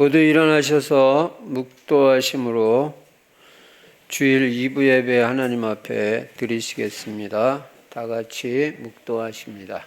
모두 일어나셔서 묵도하심으로 주일 2부 예배 하나님 앞에 드리시겠습니다. 다 같이 묵도하십니다.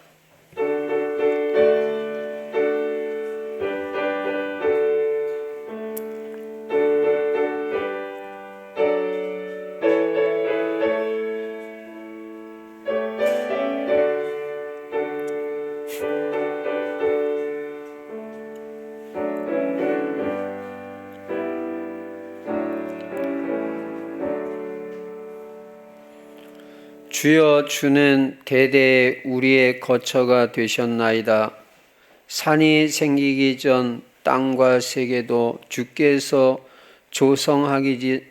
주여, 주는 대대 우리의 거처가 되셨나이다. 산이 생기기 전 땅과 세계도 주께서 조성하기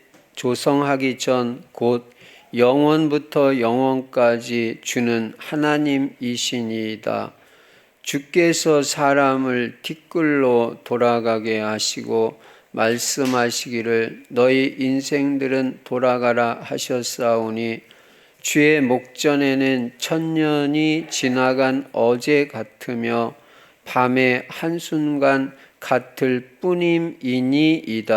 전 곧 영원부터 영원까지 주는 하나님이시니이다. 주께서 사람을 티끌로 돌아가게 하시고 말씀하시기를 너희 인생들은 돌아가라 하셨사오니 주의 목전에는 천년이 지나간 어제 같으며 밤의 한순간 같을 뿐임이니이다.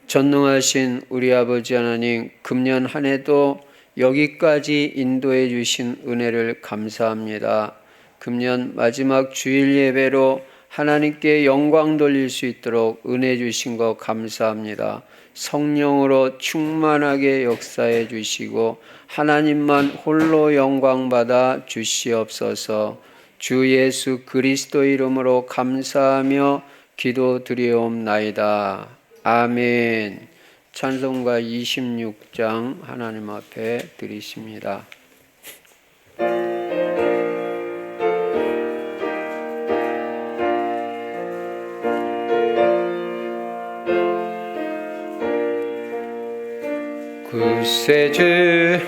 전능하신 우리 아버지 하나님, 금년 한 해도 여기까지 인도해 주신 은혜를 감사합니다. 금년 마지막 주일 예배로 하나님께 영광 돌릴 수 있도록 은혜 주신 것 감사합니다. 성령으로 충만하게 역사해 주시고 하나님만 홀로 영광받아 주시옵소서. 주 예수 그리스도 이름으로 감사하며 기도드리옵나이다. 아멘. 찬송가 26장 하나님 앞에 드리십니다. 굳세지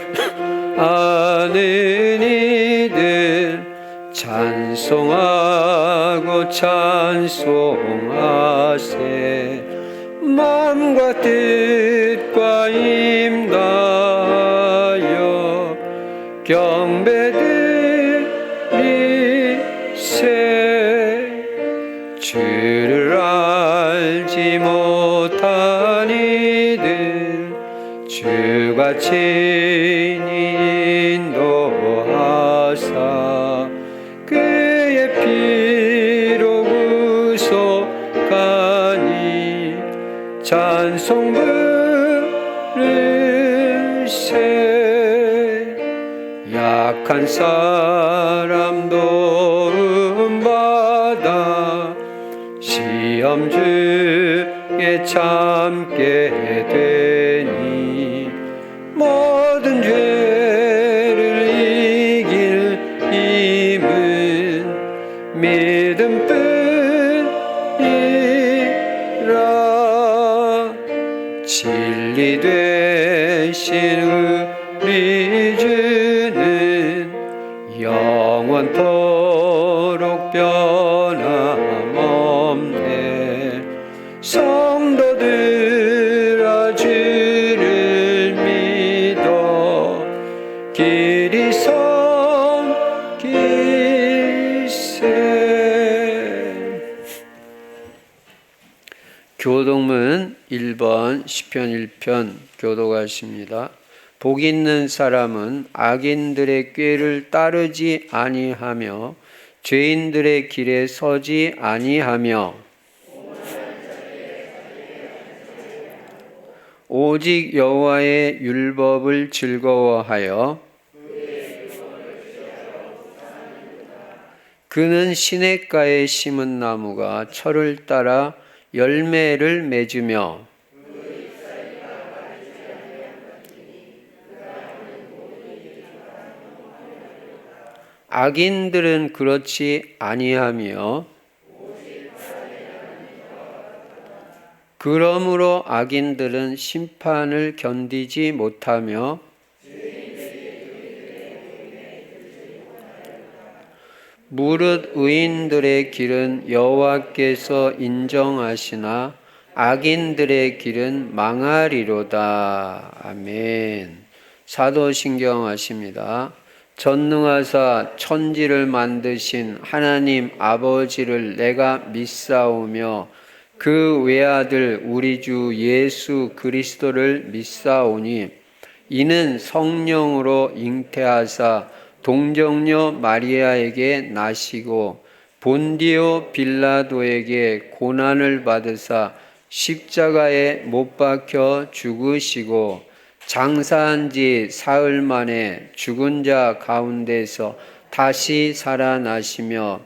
않은 이들 찬송하고 찬송하세. 마음과 뜻과 임다하여 경배드리세. 주를 알지 못한 이들 주가 친히 인도하사 그의 피로 구속하니 찬송 부르세. 약한 사람 도움받아 시험 중에 참게 되니 모든 죄를 이길 힘은 믿음뿐이라. 진리 되신 우리 주는 영원토록 변함없네. 성도들아 주를 믿어 길이 섬기세. 교독문 1번 시편 1편 교독하십니다. 복 있는 사람은 악인들의 꾀를 따르지 아니하며 죄인들의 길에 서지 아니하며 오직 여호와의 율법을 즐거워하여 그는 시냇가에 심은 나무가 철을 따라 열매를 맺으며 악인들은 그렇지 아니하며 그러므로 악인들은 심판을 견디지 못하며 무릇 의인들의 길은 여호와께서 인정하시나 악인들의 길은 망하리로다. 아멘. 사도신경 하십니다. 전능하사 천지를 만드신 하나님 아버지를 내가 믿사오며 그 외아들 우리 주 예수 그리스도를 믿사오니 이는 성령으로 잉태하사 동정녀 마리아에게 나시고 본디오 빌라도에게 고난을 받으사 십자가에 못 박혀 죽으시고 장사한 지 사흘 만에 죽은 자 가운데서 다시 살아나시며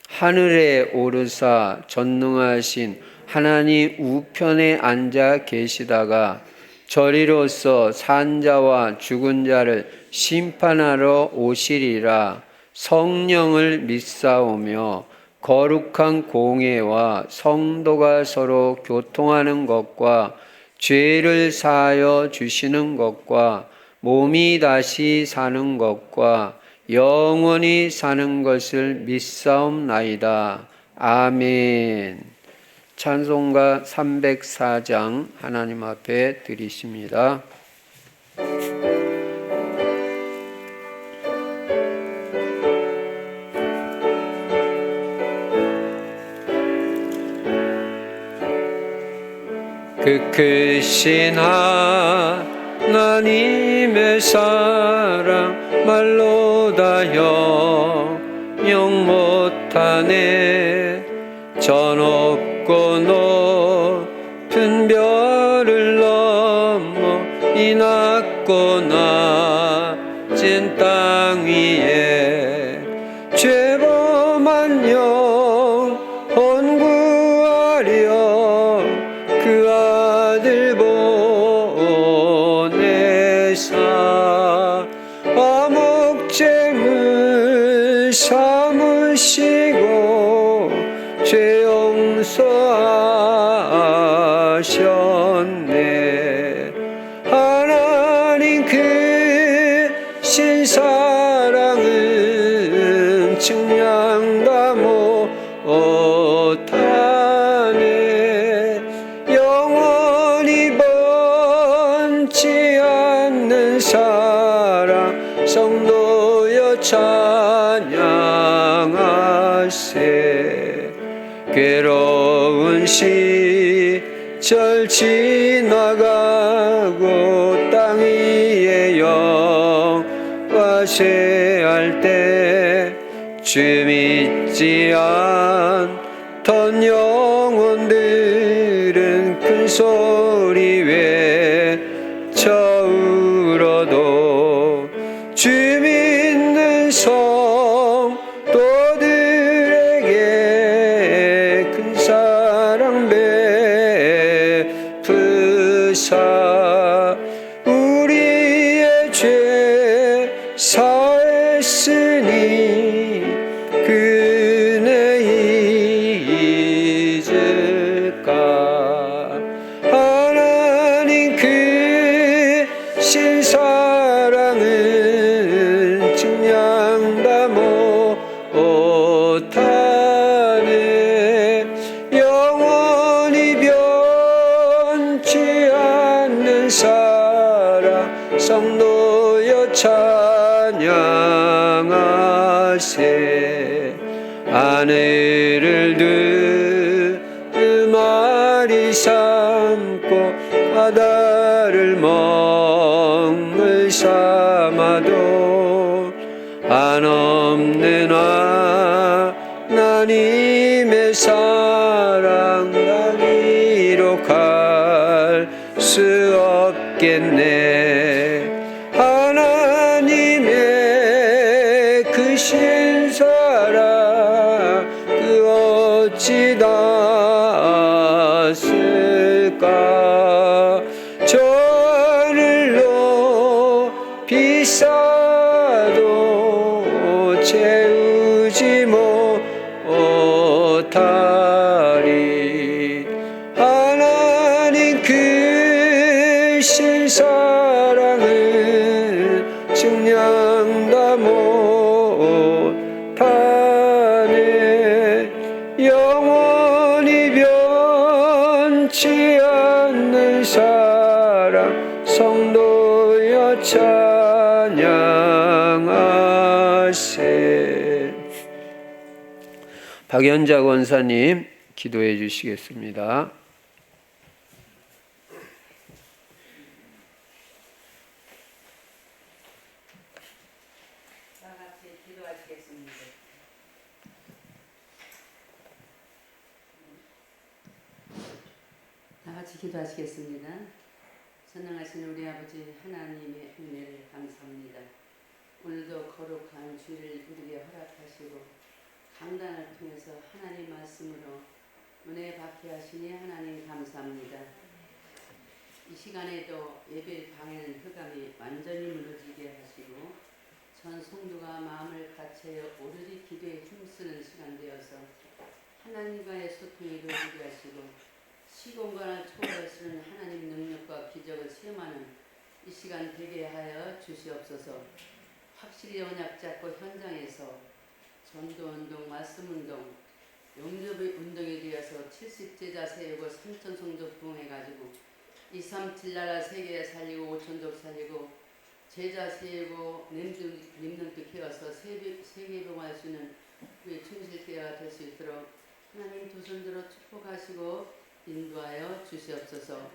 하늘에 오르사 전능하신 하나님 우편에 앉아 계시다가 저리로서 산 자와 죽은 자를 심판하러 오시리라. 성령을 믿사오며 거룩한 공회와 성도가 서로 교통하는 것과 죄를 사하여 주시는 것과 몸이 다시 사는 것과 영원히 사는 것을 믿사옵나이다. 아멘. 찬송가 304장 하나님 앞에 드리십니다. 그 크신 하나님의 사랑 말로 다 형용 못하네. 저 높고 높은 별을 넘어 이 낮고 낮은 땅 위에 죄범한 영혼 구하려 그 아들 보내사 화목제물 삼으시고 죄 용서하셨네. 하나님 그 신사랑은 측량 다 못하네. 영원히 번지 않는 사랑 성도여 찬양하세. 괴로운 시절 지나가고 땅 위에 영화쇠할 때 주 믿지 않던 영혼들은 큰 소리 외쳐 울어도 주 믿는 성도들에게 큰 사랑 베푸사 우리의 죄 사했으니 그네 잊을까. 하나님 그 신사랑은 측량 다 못하네. 영원히 변치 않는 사랑 성도여 찬양하세. 하늘을 두 마리 삼고 바다를 멍을 삼아도 한없는 하나님의 사랑 다 기록할 수 없겠네. 하나님의 그 신사랑 그 어찌 닿았을까. 저늘로 비싸도 채우지 못하리. 하나님 그 신사랑은 측량 다 못하네. 영원히 변치 않는 사랑 성도여 찬양하세. 박연자 권사님 기도해 주시겠습니다. 다 같이 기도하시겠습니다. 다 같이 기도하시겠습니다. 선능하신 우리 아버지 하나님의 은혜를 감사합니다. 오늘도 거룩한 주일을 우리에게 허락하시고 강단을 통해서 하나님 말씀으로 은혜 받게 하시니 하나님 감사합니다. 이 시간에도 예배 방해는 흑암이 완전히 무너지게 하시고 전 성도가 마음을 같이 오로지 기도에 힘쓰는 시간 되어서 하나님과의 소통이 이루어지게 하시고 시공간을 초월하시는 하나님 능력과 기적을 체험하는 이 시간 되게 하여 주시옵소서. 확실히 언약 잡고 현장에서 전도운동, 말씀운동, 영접의 운동에 되어서 70제자 세우고 3천성도 부흥해가지고 237 나라 세계 살리고 5천족 살리고 제자 세우고 렘넌트 키워서 세계 봉할 수 있는 우리 충실교회가 될 수 있도록 하나님 두 손들어 축복하시고 인도하여 주시옵소서.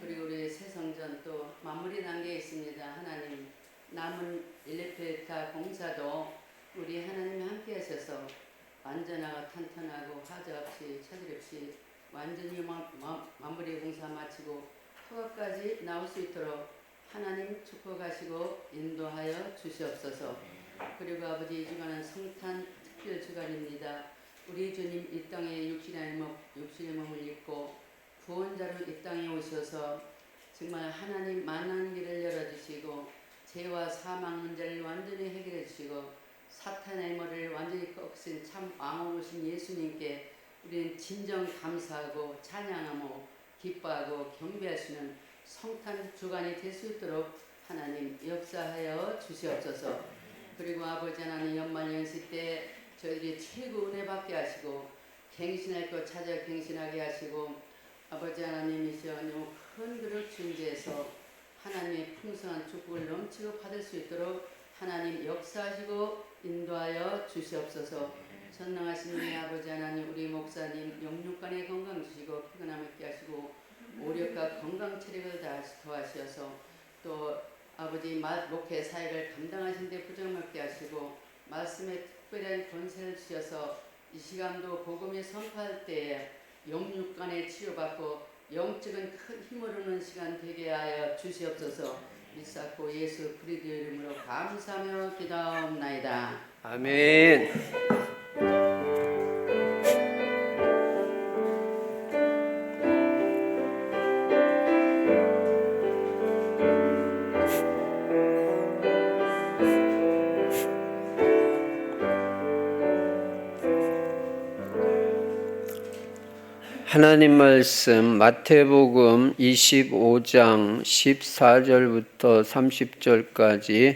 그리고 우리 새성전 또 마무리 단계에 있습니다. 하나님 남은 엘리베이터 공사도 우리 하나님이 함께 하셔서 완전하고 탄탄하고 하자 없이 차질 없이 완전히 마무리 공사 마치고 휴가까지 나올 수 있도록 하나님 축복하시고 인도하여 주시옵소서. 그리고 아버지 이 주간은 성탄 특별 주간입니다. 우리 주님 이 땅에 육신의 몸을 입고 구원자로 이 땅에 오셔서 정말 하나님 만난 길을 열어주시고 죄와 사망 문제를 완전히 해결해 주시고 사탄의 머리를 완전히 꺾으신 참 왕으로신 예수님께 우리는 진정 감사하고 찬양하고 기뻐하고 경배하시는 성탄 주간이 될 수 있도록 하나님 역사하여 주시옵소서. 그리고 아버지 하나님 연말 연시 때 저희들이 최고 은혜 받게 하시고 갱신할 것 찾아 갱신하게 하시고 아버지 하나님이시여 큰 그릇 준비해서 하나님의 풍성한 축복을 넘치고 받을 수 있도록 하나님 역사하시고 인도하여 주시옵소서. 전능하신 우리 아버지 하나님 우리 목사님 영육간에 건강 주시고 피곤함 있게 하시고 오력과 건강 체력을 더하셔서 또 아버지 목회 사역을 감당하신 데 부정 먹게 하시고 말씀에 특별한 권세를 주셔서 이 시간도 복음을 선포할 때에 영육간에 치유받고 영적인 큰 힘을 얻는 시간 되게 하여 주시옵소서. 믿사고 예수 그리스도 이름으로 감사하며 기도하옵나이다. 아멘. 하나님 말씀 마태복음 25장 14절부터 30절까지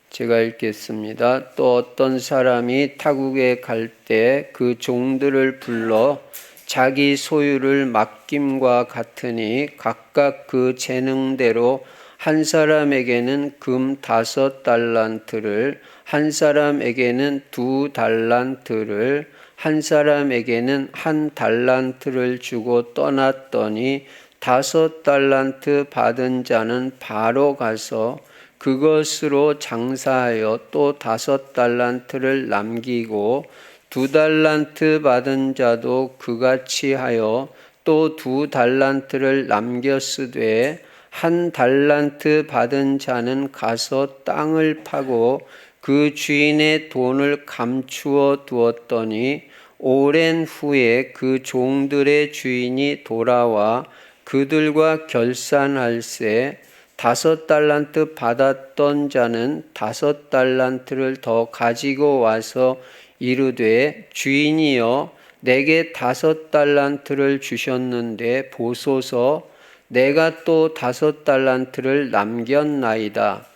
제가 읽겠습니다. 또 어떤 사람이 타국에 갈 때 그 종들을 불러 자기 소유를 맡김과 같으니 각각 그 재능대로 한 사람에게는 금 5달란트를, 한 사람에게는 2달란트를, 한 사람에게는 1달란트를 주고 떠났더니 5달란트 받은 자는 바로 가서 그것으로 장사하여 또 5달란트를 남기고 2달란트 받은 자도 그같이 하여 또 2달란트를 남겼으되 1달란트 받은 자는 가서 땅을 파고 그 주인의 돈을 감추어 두었더니 오랜 후에 그 종들의 주인이 돌아와 그들과 결산할세 5달란트 받았던 자는 5달란트를 더 가지고 와서 이르되 주인이여 내게 5달란트를 주셨는데 보소서 내가 또 5달란트를 남겼나이다.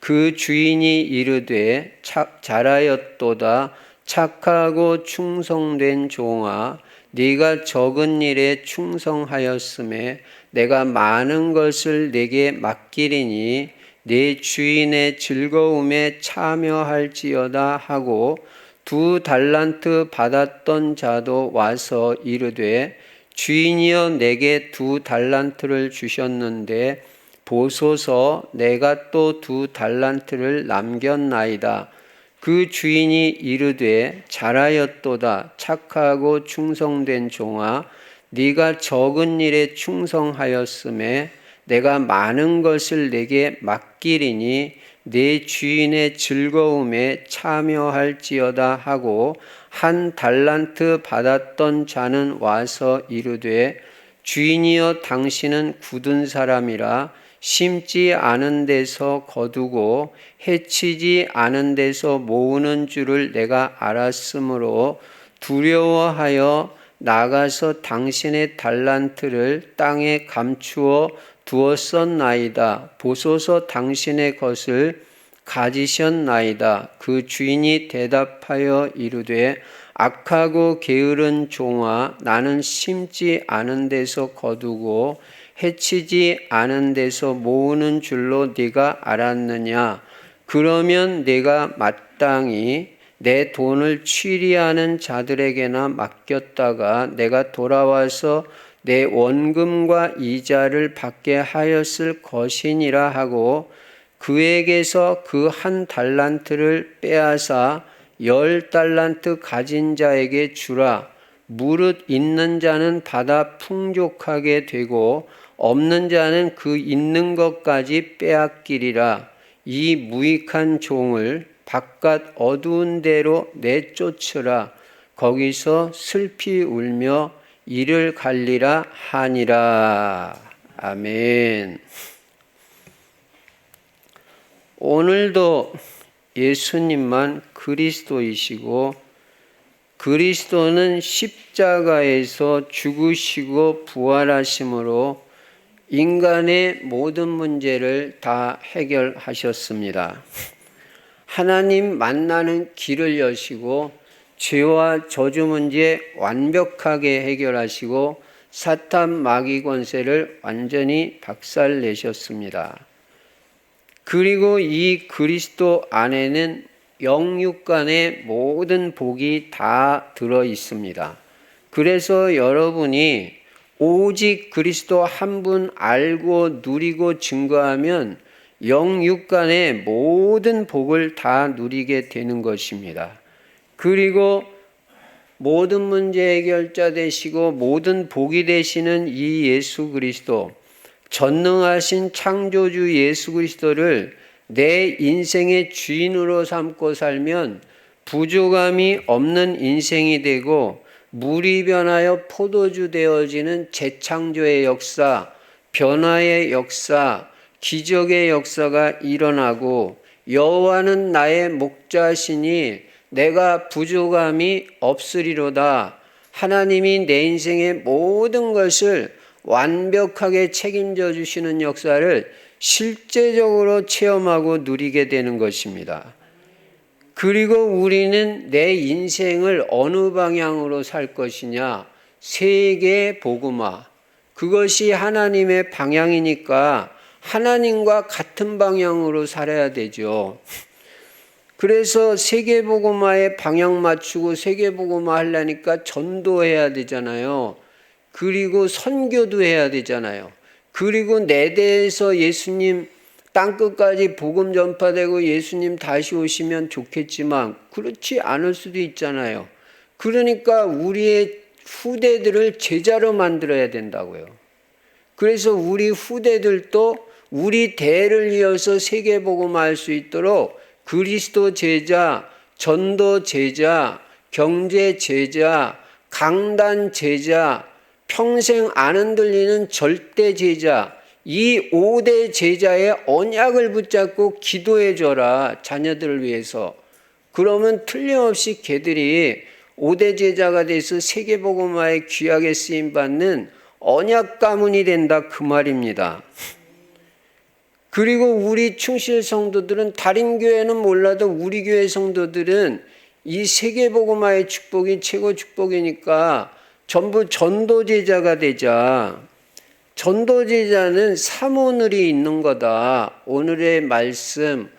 그 주인이 이르되 잘하였도다. 착하고 충성된 종아 네가 적은 일에 충성하였음에 내가 많은 것을 네게 맡기리니 네 주인의 즐거움에 참여할지어다 하고 2 달란트 받았던 자도 와서 이르되 주인이여 내게 2 달란트를 주셨는데 보소서 내가 또 2 달란트를 남겼나이다. 그 주인이 이르되 잘하였도다. 착하고 충성된 종아, 네가 적은 일에 충성하였음에 내가 많은 것을 내게 맡기리니 내 주인의 즐거움에 참여할지어다 하고 1 달란트 받았던 자는 와서 이르되 주인이여 당신은 굳은 사람이라 심지 않은 데서 거두고 해치지 않은 데서 모으는 줄을 내가 알았으므로 두려워하여 나가서 당신의 달란트를 땅에 감추어 두었었나이다. 보소서 당신의 것을 가지셨나이다. 그 주인이 대답하여 이르되 악하고 게으른 종아, 나는 심지 않은 데서 거두고 해치지 않은 데서 모으는 줄로 네가 알았느냐? 그러면 내가 마땅히 내 돈을 취리하는 자들에게나 맡겼다가 내가 돌아와서 내 원금과 이자를 받게 하였을 것이니라 하고 그에게서 그 1 달란트를 빼앗아 10 달란트 가진 자에게 주라. 무릇 있는 자는 받아 풍족하게 되고 없는 자는 그 있는 것까지 빼앗기리라. 이 무익한 종을 바깥 어두운 데로 내쫓으라. 거기서 슬피 울며 이를 갈리라 하니라. 아멘. 오늘도 예수님만 그리스도이시고 그리스도는 십자가에서 죽으시고 부활하심으로 인간의 모든 문제를 다 해결하셨습니다. 하나님 만나는 길을 여시고 죄와 저주 문제 완벽하게 해결하시고 사탄 마귀 권세를 완전히 박살내셨습니다. 그리고 이 그리스도 안에는 영육간의 모든 복이 다 들어 있습니다. 그래서 여러분이 오직 그리스도 한 분 알고 누리고 증거하면 영육간의 모든 복을 다 누리게 되는 것입니다. 그리고 모든 문제 해결자 되시고 모든 복이 되시는 이 예수 그리스도, 전능하신 창조주 예수 그리스도를 내 인생의 주인으로 삼고 살면 부족함이 없는 인생이 되고 물이 변하여 포도주 되어지는 재창조의 역사, 변화의 역사, 기적의 역사가 일어나고 여호와는 나의 목자시니 내가 부족함이 없으리로다. 하나님이 내 인생의 모든 것을 완벽하게 책임져 주시는 역사를 실제적으로 체험하고 누리게 되는 것입니다. 그리고 우리는 내 인생을 어느 방향으로 살 것이냐? 세계 복음화. 그것이 하나님의 방향이니까 하나님과 같은 방향으로 살아야 되죠. 그래서 세계 복음화에 방향 맞추고 세계 복음화 하려니까 전도해야 되잖아요. 그리고 선교도 해야 되잖아요. 그리고 내 대해서 예수님 땅끝까지 복음 전파되고 예수님 다시 오시면 좋겠지만 그렇지 않을 수도 있잖아요. 그러니까 우리의 후대들을 제자로 만들어야 된다고요. 그래서 우리 후대들도 우리 대를 이어서 세계복음화할 수 있도록 그리스도 제자, 전도 제자, 경제 제자, 강단 제자, 평생 안 흔들리는 절대 제자, 이 5대 제자의 언약을 붙잡고 기도해 줘라. 자녀들을 위해서. 그러면 틀림없이 걔들이 5대 제자가 돼서 세계복음화에 귀하게 쓰임받는 언약 가문이 된다 그 말입니다. 그리고 우리 충실 성도들은 다른 교회는 몰라도 우리 교회 성도들은 이 세계복음화의 축복이 최고 축복이니까 전부 전도제자가 되자. 전도제자는 사모늘이 있는 거다. 오늘의 말씀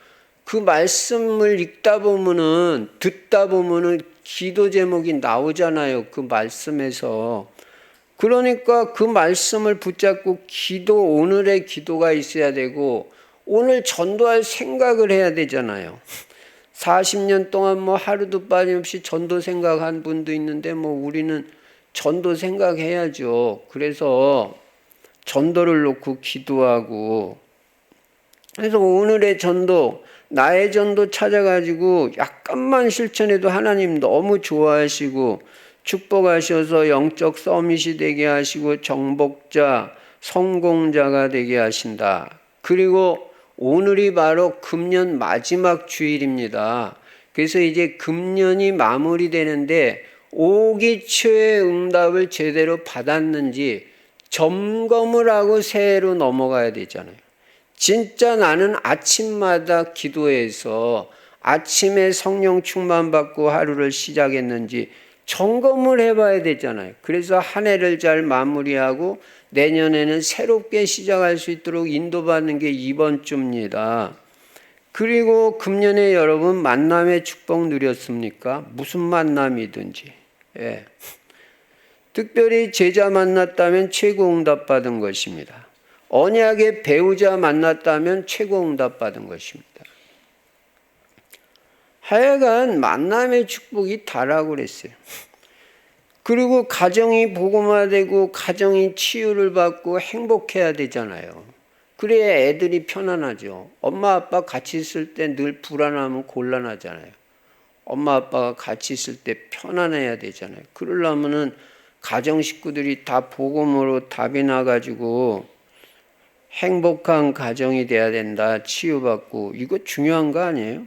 그 말씀을 읽다 보면은, 듣다 보면은 기도 제목이 나오잖아요. 그 말씀에서. 그러니까 그 말씀을 붙잡고 오늘의 기도가 있어야 되고, 오늘 전도할 생각을 해야 되잖아요. 40년 동안 뭐 하루도 빠짐없이 전도 생각한 분도 있는데, 뭐 우리는 전도 생각해야죠. 그래서 전도를 놓고 기도하고, 그래서 오늘의 전도, 나의 전도 찾아가지고 약간만 실천해도 하나님 너무 좋아하시고 축복하셔서 영적 서밋이 되게 하시고 정복자, 성공자가 되게 하신다. 그리고 오늘이 바로 금년 마지막 주일입니다. 그래서 이제 금년이 마무리되는데 오기초의 응답을 제대로 받았는지 점검을 하고 새해로 넘어가야 되잖아요. 진짜 나는 아침마다 기도해서 아침에 성령 충만받고 하루를 시작했는지 점검을 해봐야 되잖아요. 그래서 한 해를 잘 마무리하고 내년에는 새롭게 시작할 수 있도록 인도받는 게 이번 주입니다. 그리고 금년에 여러분 만남의 축복 누렸습니까? 무슨 만남이든지. 예. 특별히 제자 만났다면 최고 응답 받은 것입니다. 언약의 배우자 만났다면 최고 응답 받은 것입니다. 하여간 만남의 축복이 다라고 그랬어요. 그리고 가정이 복음화되고 가정이 치유를 받고 행복해야 되잖아요. 그래야 애들이 편안하죠. 엄마 아빠 같이 있을 때 늘 불안하면 곤란하잖아요. 엄마 아빠가 같이 있을 때 편안해야 되잖아요. 그러려면은 가정 식구들이 다 복음으로 답이 나가지고 행복한 가정이 돼야 된다. 치유받고. 이거 중요한 거 아니에요?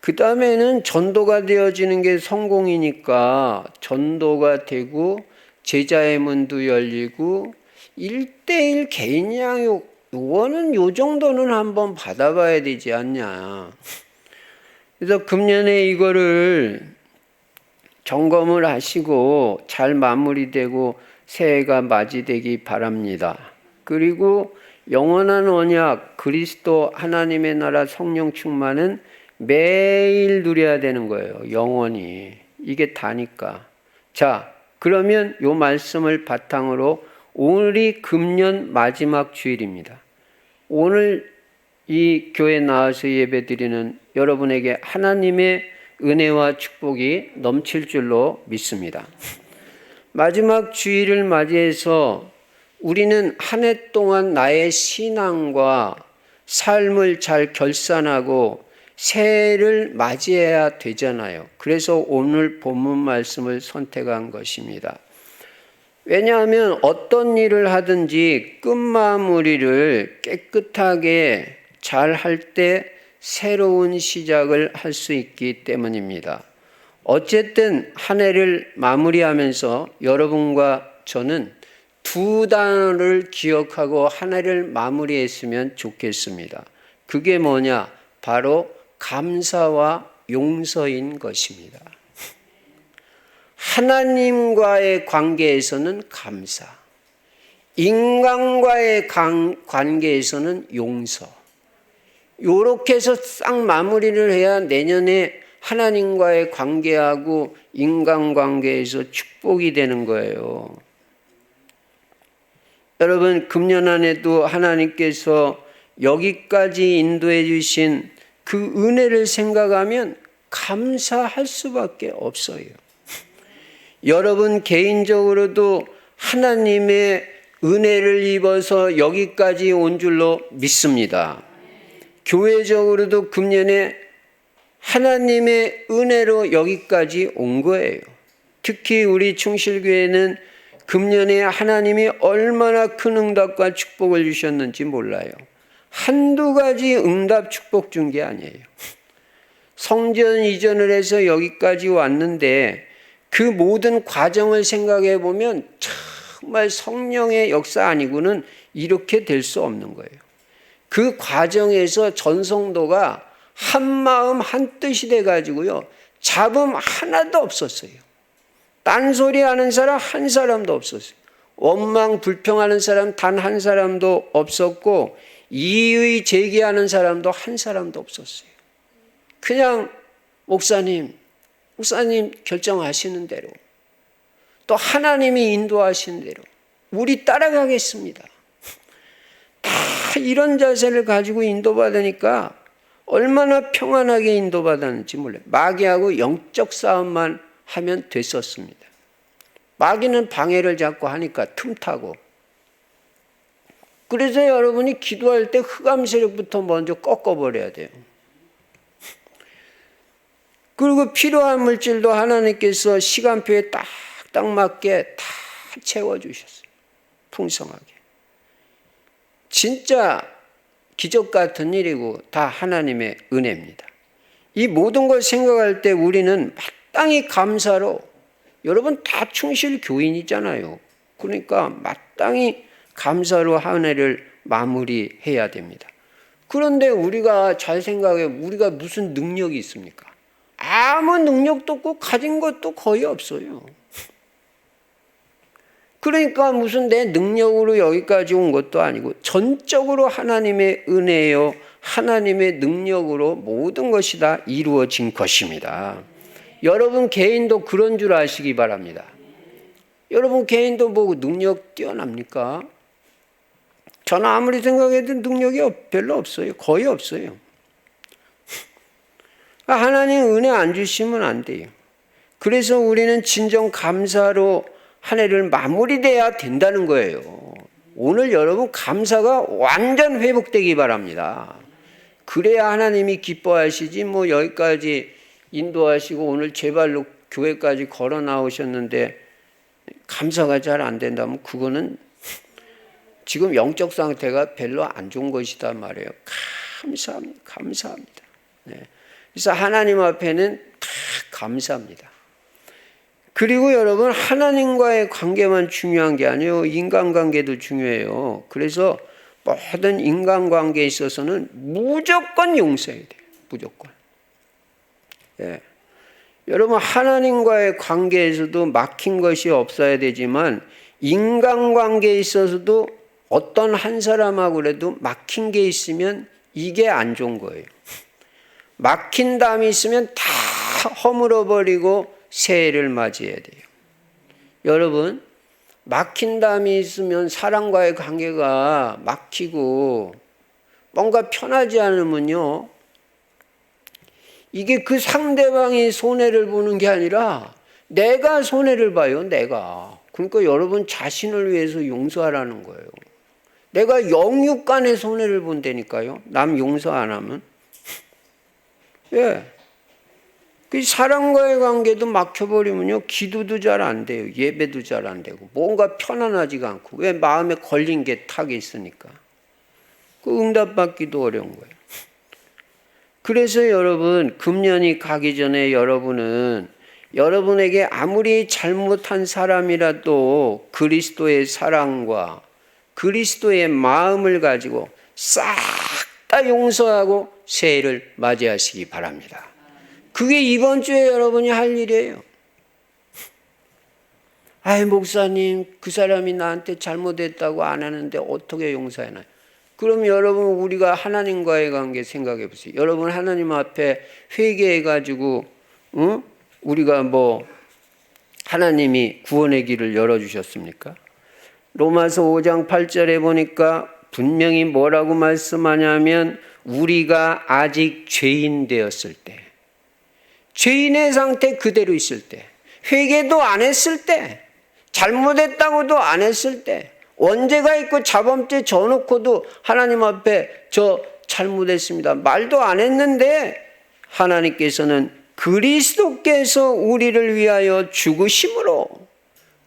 그 다음에는 전도가 되어지는 게 성공이니까 전도가 되고 제자의 문도 열리고 1:1 개인 양육 요거는 요 정도는 한번 받아봐야 되지 않냐. 그래서 금년에 이거를 점검을 하시고 잘 마무리되고 새해가 맞이되기 바랍니다. 그리고 영원한 언약 그리스도 하나님의 나라 성령 충만은 매일 누려야 되는 거예요. 영원히. 이게 다니까. 자, 그러면 요 말씀을 바탕으로 오늘이 금년 마지막 주일입니다. 오늘 이 교회 나와서 예배드리는 여러분에게 하나님의 은혜와 축복이 넘칠 줄로 믿습니다. 마지막 주일을 맞이해서 우리는 한 해 동안 나의 신앙과 삶을 잘 결산하고 새해를 맞이해야 되잖아요. 그래서 오늘 본문 말씀을 선택한 것입니다. 왜냐하면 어떤 일을 하든지 끝마무리를 깨끗하게 잘 할 때 새로운 시작을 할 수 있기 때문입니다. 어쨌든 한 해를 마무리하면서 여러분과 저는 두 단어를 기억하고 한 해를 마무리했으면 좋겠습니다. 그게 뭐냐? 바로 감사와 용서인 것입니다. 하나님과의 관계에서는 감사, 인간과의 관계에서는 용서. 요렇게 해서 싹 마무리를 해야 내년에 하나님과의 관계하고 인간관계에서 축복이 되는 거예요. 여러분, 금년 안에도 하나님께서 여기까지 인도해 주신 그 은혜를 생각하면 감사할 수밖에 없어요. 여러분 개인적으로도 하나님의 은혜를 입어서 여기까지 온 줄로 믿습니다. 교회적으로도 금년에 하나님의 은혜로 여기까지 온 거예요. 특히 우리 충실교회는 금년에 하나님이 얼마나 큰 응답과 축복을 주셨는지 몰라요. 한두 가지 응답 축복 준 게 아니에요. 성전 이전을 해서 여기까지 왔는데 그 모든 과정을 생각해 보면 정말 성령의 역사 아니고는 이렇게 될 수 없는 거예요. 그 과정에서 전성도가 한마음 한뜻이 돼가지고요. 잡음 하나도 없었어요. 딴소리하는 사람 한 사람도 없었어요. 원망 불평하는 사람 단 한 사람도 없었고 이의 제기하는 사람도 한 사람도 없었어요. 그냥 목사님 결정하시는 대로, 또 하나님이 인도하시는 대로 우리 따라가겠습니다. 다 이런 자세를 가지고 인도받으니까 얼마나 평안하게 인도받았는지 몰라요. 마귀하고 영적 싸움만 하면 됐었습니다. 마귀는 방해를 자꾸 하니까 틈타고. 그래서 여러분이 기도할 때 흑암 세력부터 먼저 꺾어버려야 돼요. 그리고 필요한 물질도 하나님께서 시간표에 딱 맞게 다 채워주셨어요. 풍성하게. 진짜 기적 같은 일이고 다 하나님의 은혜입니다. 이 모든 걸 생각할 때 우리는 마땅히 감사로, 여러분 다 충실 교인이잖아요. 그러니까 마땅히 감사로 한 해를 마무리해야 됩니다. 그런데 우리가 잘 생각해, 우리가 무슨 능력이 있습니까? 아무 능력도 없고 가진 것도 거의 없어요. 그러니까 무슨 내 능력으로 여기까지 온 것도 아니고 전적으로 하나님의 은혜요, 하나님의 능력으로 모든 것이 다 이루어진 것입니다. 여러분 개인도 그런 줄 아시기 바랍니다. 여러분 개인도 뭐 능력 뛰어납니까? 저는 아무리 생각해도 능력이 별로 없어요. 거의 없어요. 하나님 은혜 안 주시면 안 돼요. 그래서 우리는 진정 감사로 한 해를 마무리돼야 된다는 거예요. 오늘 여러분 감사가 완전 회복되기 바랍니다. 그래야 하나님이 기뻐하시지, 뭐 여기까지 인도하시고 오늘 제 발로 교회까지 걸어 나오셨는데 감사가 잘 안 된다면 그거는 지금 영적 상태가 별로 안 좋은 것이다 말이에요. 감사합니다. 네. 그래서 하나님 앞에는 다 감사합니다. 그리고 여러분 하나님과의 관계만 중요한 게 아니에요. 인간관계도 중요해요. 그래서 모든 인간관계에 있어서는 무조건 용서해야 돼요. 무조건. 예. 여러분 하나님과의 관계에서도 막힌 것이 없어야 되지만 인간관계에 있어서도 어떤 한 사람하고 그래도 막힌 게 있으면 이게 안 좋은 거예요. 막힌 담이 있으면 다 허물어버리고 새해를 맞이해야 돼요. 여러분 막힌 담이 있으면 사람과의 관계가 막히고 뭔가 편하지 않으면요, 이게 그 상대방이 손해를 보는 게 아니라 내가 손해를 봐요. 내가. 그러니까 여러분 자신을 위해서 용서하라는 거예요. 내가 영육간의 손해를 본다니까요. 남 용서 안 하면. 예. 그 사람과의 관계도 막혀버리면요, 기도도 잘 안 돼요. 예배도 잘 안 되고 뭔가 편안하지가 않고. 왜? 마음에 걸린 게 탁이 있으니까. 그 응답받기도 어려운 거예요. 그래서 여러분 금년이 가기 전에 여러분은 여러분에게 아무리 잘못한 사람이라도 그리스도의 사랑과 그리스도의 마음을 가지고 싹 다 용서하고 새해를 맞이하시기 바랍니다. 그게 이번 주에 여러분이 할 일이에요. 아이 목사님, 그 사람이 나한테 잘못했다고 안 하는데 어떻게 용서하나요? 그럼 여러분 우리가 하나님과의 관계 생각해 보세요. 여러분 하나님 앞에 회개해 가지고 우리가 뭐 하나님이 구원의 길을 열어주셨습니까? 로마서 5장 8절에 보니까 분명히 뭐라고 말씀하냐면 우리가 아직 죄인 되었을 때, 죄인의 상태 그대로 있을 때, 회개도 안 했을 때, 잘못했다고도 안 했을 때, 원죄가 있고 자범죄 져놓고도 하나님 앞에 저 잘못했습니다 말도 안 했는데 하나님께서는 그리스도께서 우리를 위하여 죽으심으로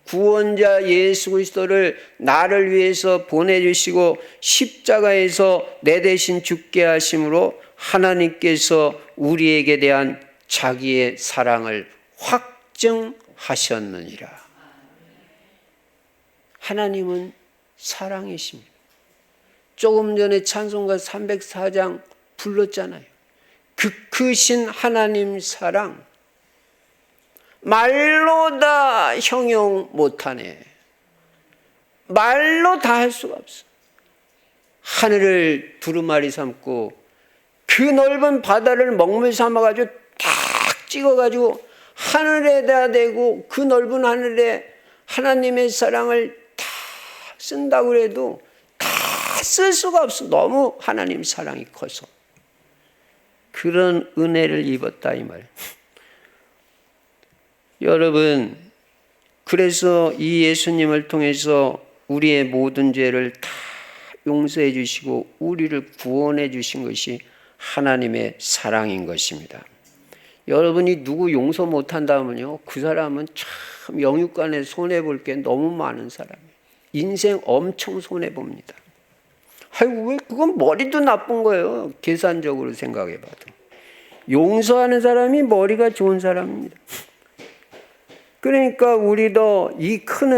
구원자 예수 그리스도를 나를 위해서 보내주시고 십자가에서 내 대신 죽게 하심으로 하나님께서 우리에게 대한 자기의 사랑을 확증하셨느니라. 하나님은 사랑이십니다. 조금 전에 찬송가 304장 불렀잖아요. 크신 하나님 사랑 말로 다 형용 못하네. 말로 다 할 수가 없어. 하늘을 두루마리 삼고 그 넓은 바다를 먹물 삼아가지고 딱 찍어가지고 하늘에다 대고 그 넓은 하늘에 하나님의 사랑을 다 쓴다고 해도 다 쓸 수가 없어. 너무 하나님 사랑이 커서. 그런 은혜를 입었다 이 말. 여러분, 그래서 이 예수님을 통해서 우리의 모든 죄를 다 용서해 주시고 우리를 구원해 주신 것이 하나님의 사랑인 것입니다. 여러분이 누구 용서 못한다면요, 그 사람은 참 영육간에 손해볼 게 너무 많은 사람이에요. 인생 엄청 손해봅니다. 아이고, 왜 그건 머리도 나쁜 거예요. 계산적으로 생각해봐도. 용서하는 사람이 머리가 좋은 사람입니다. 그러니까 우리도 이 큰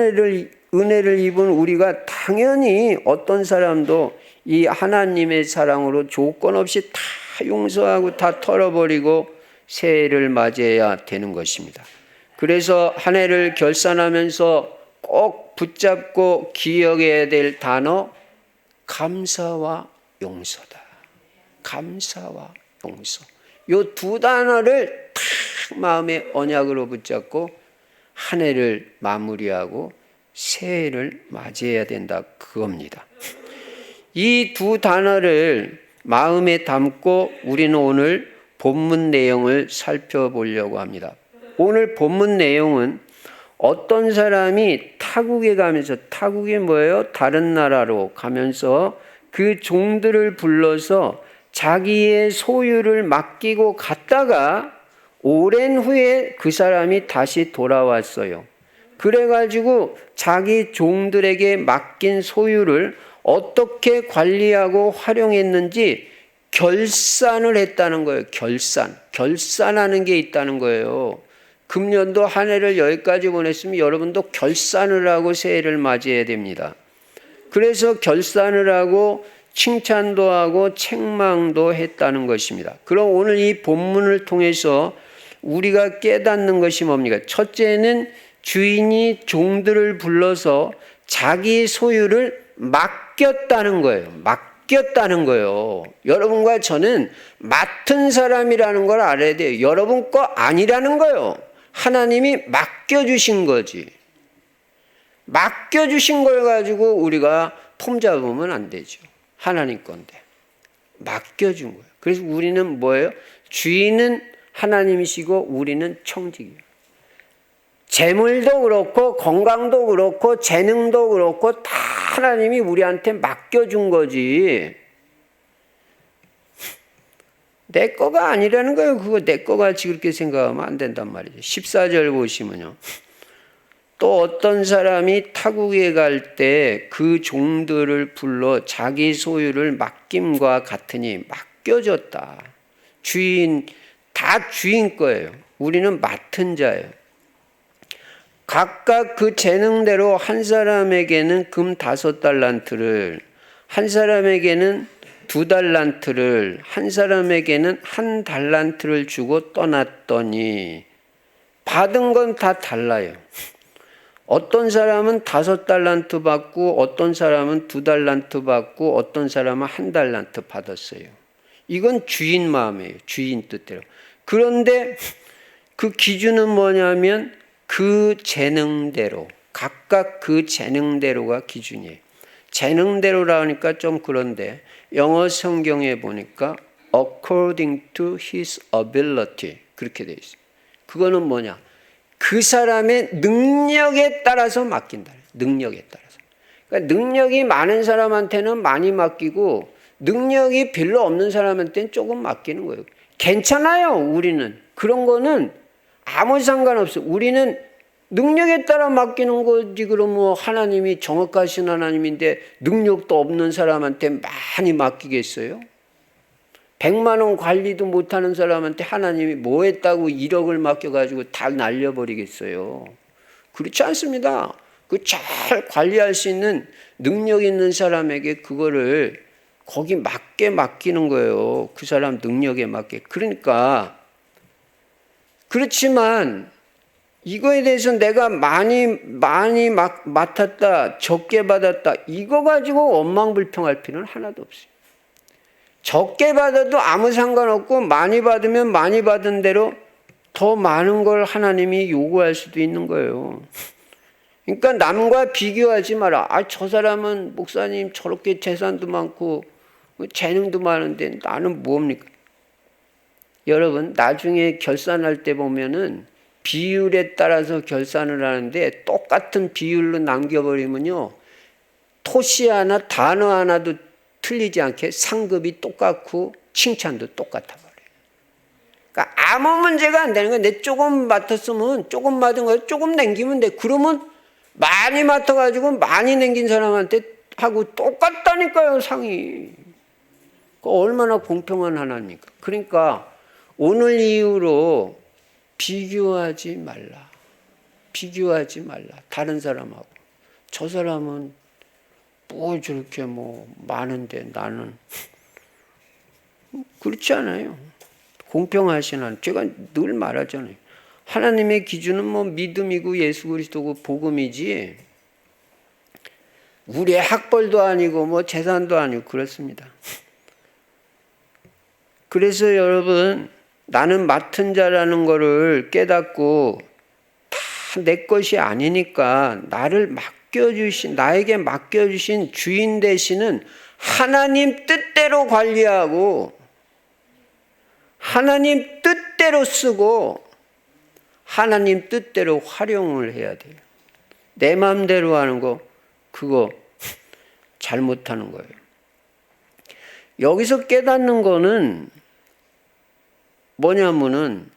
은혜를 입은 우리가 당연히 어떤 사람도 이 하나님의 사랑으로 조건 없이 다 용서하고 다 털어버리고 새해를 맞이해야 되는 것입니다. 그래서 한 해를 결산하면서 꼭 붙잡고 기억해야 될 단어, 감사와 용서다. 감사와 용서. 이 두 단어를 탁 마음의 언약으로 붙잡고 한 해를 마무리하고 새해를 맞이해야 된다, 그겁니다. 이 두 단어를 마음에 담고 우리는 오늘 본문 내용을 살펴보려고 합니다. 오늘 본문 내용은 어떤 사람이 타국에 가면서, 타국이 뭐예요? 다른 나라로 가면서 그 종들을 불러서 자기의 소유를 맡기고 갔다가 오랜 후에 그 사람이 다시 돌아왔어요. 그래가지고 자기 종들에게 맡긴 소유를 어떻게 관리하고 활용했는지 결산을 했다는 거예요. 결산하는 게 있다는 거예요. 금년도 한 해를 여기까지 보냈으면 여러분도 결산을 하고 새해를 맞이해야 됩니다. 그래서 결산을 하고 칭찬도 하고 책망도 했다는 것입니다. 그럼 오늘 이 본문을 통해서 우리가 깨닫는 것이 뭡니까? 첫째는 주인이 종들을 불러서 자기 소유를 맡겼다는 거예요. 맡겼다는 거예요. 여러분과 저는 맡은 사람이라는 걸 알아야 돼요. 여러분 거 아니라는 거예요. 하나님이 맡겨주신 거지. 맡겨주신 걸 가지고 우리가 폼 잡으면 안 되죠. 하나님 건데. 맡겨준 거예요. 그래서 우리는 뭐예요? 주인은 하나님이시고 우리는 청직이에요. 재물도 그렇고 건강도 그렇고 재능도 그렇고 다 하나님이 우리한테 맡겨준 거지. 내 거가 아니라는 거예요. 그거 내 거가 그렇게 생각하면 안 된단 말이죠. 14절 보시면요. 또 어떤 사람이 타국에 갈 때 그 종들을 불러 자기 소유를 맡김과 같으니 맡겨줬다. 주인, 다 주인 거예요. 우리는 맡은 자예요. 각각 그 재능대로 한 사람에게는 금 5달란트를, 한 사람에게는 2달란트를, 한 사람에게는 1달란트를 주고 떠났더니 받은 건 다 달라요. 어떤 사람은 5달란트 받고 어떤 사람은 2달란트 받고 어떤 사람은 1달란트 받았어요. 이건 주인 마음이에요. 주인 뜻대로. 그런데 그 기준은 뭐냐면 그 재능대로, 각각 그 재능대로가 기준이에요. 재능대로라 하니까 좀 그런데 영어 성경에 보니까 according to his ability 그렇게 되어 있어요. 그거는 뭐냐? 그 사람의 능력에 따라서 맡긴다. 능력에 따라서. 그러니까 능력이 많은 사람한테는 많이 맡기고 능력이 별로 없는 사람한테는 조금 맡기는 거예요. 괜찮아요. 우리는 그런 거는 아무 상관없어요. 우리는 능력에 따라 맡기는 거지. 그럼 뭐 하나님이 정확하신 하나님인데 능력도 없는 사람한테 많이 맡기겠어요? 100만 원 관리도 못하는 사람한테 하나님이 뭐 했다고 1억을 맡겨가지고 다 날려버리겠어요? 그렇지 않습니다. 그 잘 관리할 수 있는 능력 있는 사람에게 그거를 거기 맞게 맡기는 거예요. 그 사람 능력에 맞게. 그러니까 그렇지만 이거에 대해서 내가 많이 맡았다, 적게 받았다, 이거 가지고 원망불평할 필요는 하나도 없어요. 적게 받아도 아무 상관없고 많이 받으면 많이 받은 대로 더 많은 걸 하나님이 요구할 수도 있는 거예요. 그러니까 남과 비교하지 마라. 저 사람은 목사님 저렇게 재산도 많고 재능도 많은데 나는 뭡니까? 여러분, 나중에 결산할 때 보면은 비율에 따라서 결산을 하는데 똑같은 비율로 남겨버리면요, 토시 하나, 단어 하나도 틀리지 않게 상급이 똑같고 칭찬도 똑같아 버려요. 그러니까 아무 문제가 안 되는 거예요. 내 조금 맡았으면 조금 맡은 거 조금 남기면 돼. 그러면 많이 맡아가지고 많이 남긴 사람한테 하고 똑같다니까요, 상이. 얼마나 공평한 하나님입니까? 그러니까 오늘 이후로 비교하지 말라. 비교하지 말라. 다른 사람하고. 저 사람은 뭐 저렇게 많은데 나는 그렇지 않아요. 공평하신 하나님. 제가 늘 말하잖아요. 하나님의 기준은 믿음이고 예수 그리스도고 복음이지 우리의 학벌도 아니고 재산도 아니고 그렇습니다. 그래서 여러분, 나는 맡은 자라는 거를 깨닫고 다 내 것이 아니니까 나에게 맡겨주신 주인 되시는 하나님 뜻대로 관리하고 하나님 뜻대로 쓰고 하나님 뜻대로 활용을 해야 돼요. 내 마음대로 하는 거 그거 잘못하는 거예요. 여기서 깨닫는 거는 뭐냐면은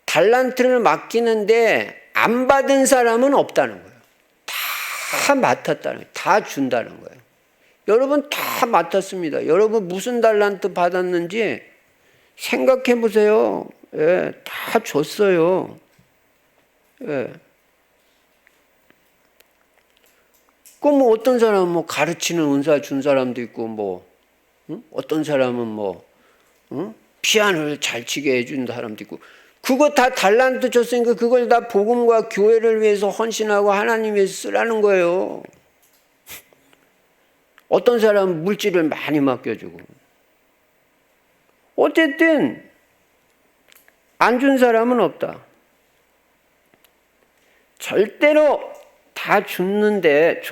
달란트를 맡기는데 안 받은 사람은 없다는 거예요. 다 맡았다는 거예요. 다 준다는 거예요. 여러분 다 맡았습니다. 여러분 무슨 달란트 받았는지 생각해 보세요. 예, 다 줬어요. 예. 그럼 어떤 사람은 가르치는 은사 준 사람도 있고 어떤 사람은 피아노를 잘 치게 해준 사람도 있고, 그거 다 달란트 줬으니까 그걸 다 복음과 교회를 위해서 헌신하고 하나님 위해서 쓰라는 거예요. 어떤 사람은 물질을 많이 맡겨주고. 어쨌든 안 준 사람은 없다. 절대로 다 줬는데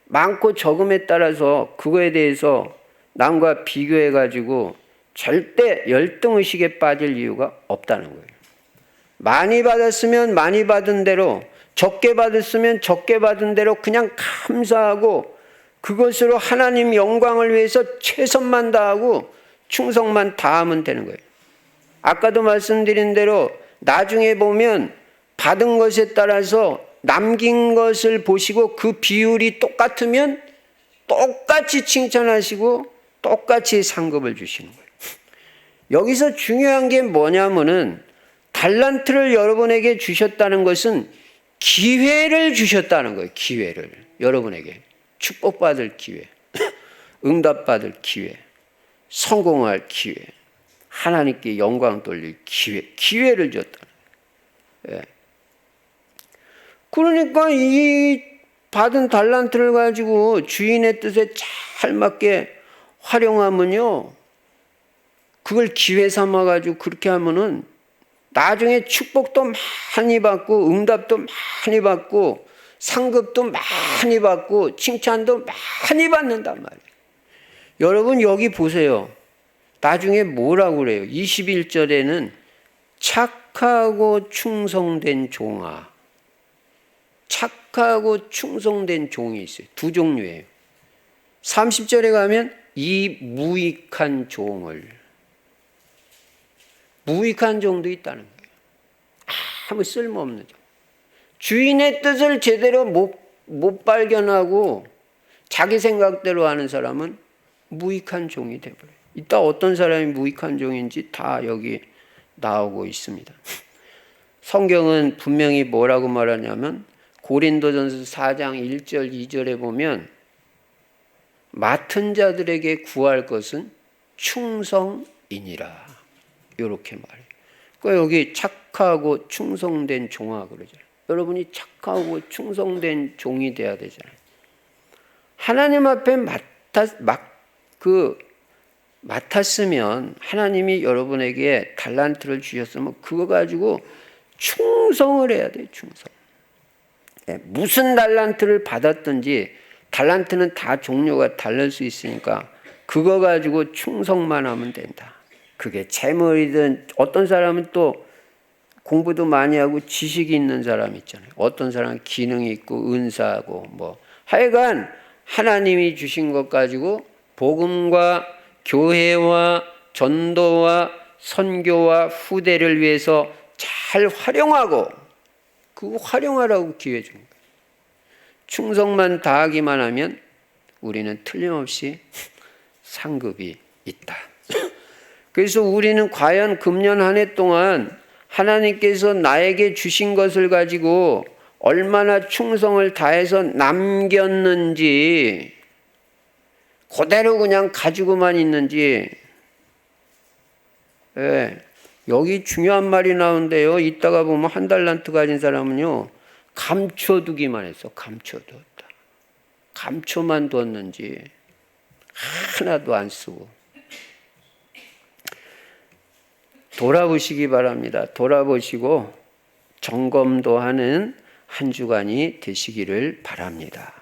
많고 적음에 따라서 그거에 대해서 남과 비교해가지고 절대 열등의식에 빠질 이유가 없다는 거예요. 많이 받았으면 많이 받은 대로, 적게 받았으면 적게 받은 대로 그냥 감사하고 그것으로 하나님 영광을 위해서 최선만 다하고 충성만 다하면 되는 거예요. 아까도 말씀드린 대로 나중에 보면 받은 것에 따라서 남긴 것을 보시고 그 비율이 똑같으면 똑같이 칭찬하시고 똑같이 상급을 주시는 거예요. 여기서 중요한 게 뭐냐면은 달란트를 여러분에게 주셨다는 것은 기회를 주셨다는 거예요. 기회를 여러분에게 축복받을 기회, 응답받을 기회, 성공할 기회, 하나님께 영광 돌릴 기회를 줬다. 예. 그러니까 이 받은 달란트를 가지고 주인의 뜻에 잘 맞게 활용하면요, 그걸 기회 삼아가지고 그렇게 하면은 나중에 축복도 많이 받고 응답도 많이 받고 상급도 많이 받고 칭찬도 많이 받는단 말이에요. 여러분 여기 보세요. 나중에 뭐라고 그래요? 21절에는 착하고 충성된 종아. 착하고 충성된 종이 있어요. 두 종류예요. 30절에 가면 이 무익한 종을. 무익한 종도 있다는 거예요. 아무 쓸모없는 종. 주인의 뜻을 제대로 못 발견하고 자기 생각대로 하는 사람은 무익한 종이 되어버려요. 이따 어떤 사람이 무익한 종인지 다 여기 나오고 있습니다. 성경은 분명히 뭐라고 말하냐면 고린도전서 4장 1절 2절에 보면 맡은 자들에게 구할 것은 충성이니라. 이렇게 말해요. 그러니까 여기 착하고 충성된 종아 그러잖아요. 여러분이 착하고 충성된 종이 돼야 되잖아요. 하나님 앞에 맡았으면 하나님이 여러분에게 달란트를 주셨으면 그거 가지고 충성을 해야 돼요. 충성. 무슨 달란트를 받았든지 달란트는 다 종류가 다를 수 있으니까 그거 가지고 충성만 하면 된다. 그게 재물이든 어떤 사람은 또 공부도 많이 하고 지식이 있는 사람 있잖아요. 어떤 사람은 기능이 있고 은사하고 뭐 하여간 하나님이 주신 것 가지고 복음과 교회와 전도와 선교와 후대를 위해서 잘 활용하고 그거 활용하라고 기회 준 거예요. 충성만 다하기만 하면 우리는 틀림없이 상급이 있다. 그래서 우리는 과연 금년 한 해 동안 하나님께서 나에게 주신 것을 가지고 얼마나 충성을 다해서 남겼는지 그대로 그냥 가지고만 있는지 여기 중요한 말이 나오는데요. 이따가 보면 한 달란트 가진 사람은요. 감춰두기만 했어. 감춰두었다. 감춰만 두었는지 하나도 안 쓰고. 돌아보시기 바랍니다. 돌아보시고 점검도 하는 한 주간이 되시기를 바랍니다.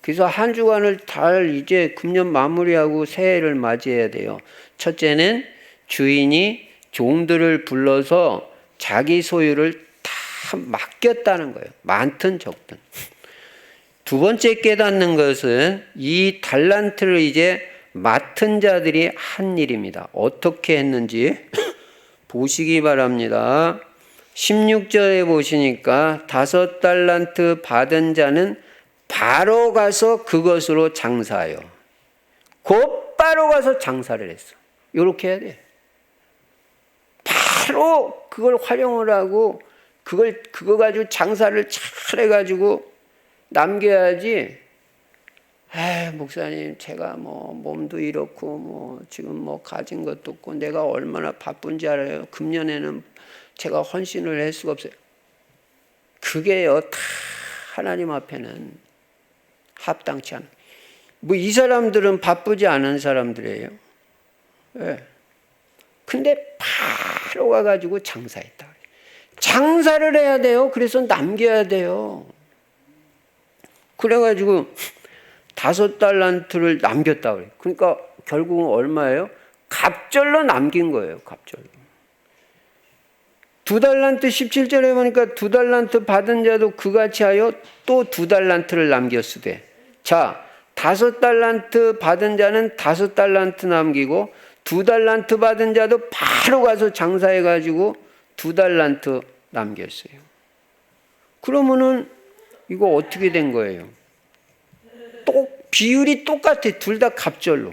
그래서 한 주간을 잘 이제 금년 마무리하고 새해를 맞이해야 돼요. 첫째는 주인이 종들을 불러서 자기 소유를 다 맡겼다는 거예요. 많든 적든. 두 번째 깨닫는 것은 이 달란트를 이제 맡은 자들이 한 일입니다. 어떻게 했는지 보시기 바랍니다. 16절에 보시니까 5달란트 받은 자는 바로 가서 그것으로 장사하여 곧바로 가서 장사를 했어. 이렇게 해야 돼. 바로 그걸 활용을 하고 그거 가지고 장사를 잘 해가지고 남겨야지. 목사님 제가 뭐 몸도 이렇고 뭐 지금 뭐 가진 것도 없고 내가 얼마나 바쁜지 알아요. 금년에는 제가 헌신을 할 수가 없어요. 그게요 다 하나님 앞에는 합당치 않아요. 뭐 이 사람들은 바쁘지 않은 사람들이에요. 근데 바로 가가지고 장사했다. 장사를 해야 돼요. 그래서 남겨야 돼요. 그래가지고 5달란트를 남겼다 그래요. 그러니까 결국은 얼마예요? 갑절로 남긴 거예요. 갑절로. 2달란트 17절에 보니까 2달란트 받은 자도 그같이 하여 또 2달란트를 남겼으되. 자, 5달란트 받은 자는 5달란트 남기고 2달란트 받은 자도 바로 가서 장사해가지고 2달란트 남겼어요. 그러면은 이거 어떻게 된 거예요? 비율이 똑같아. 둘 다 갑절로.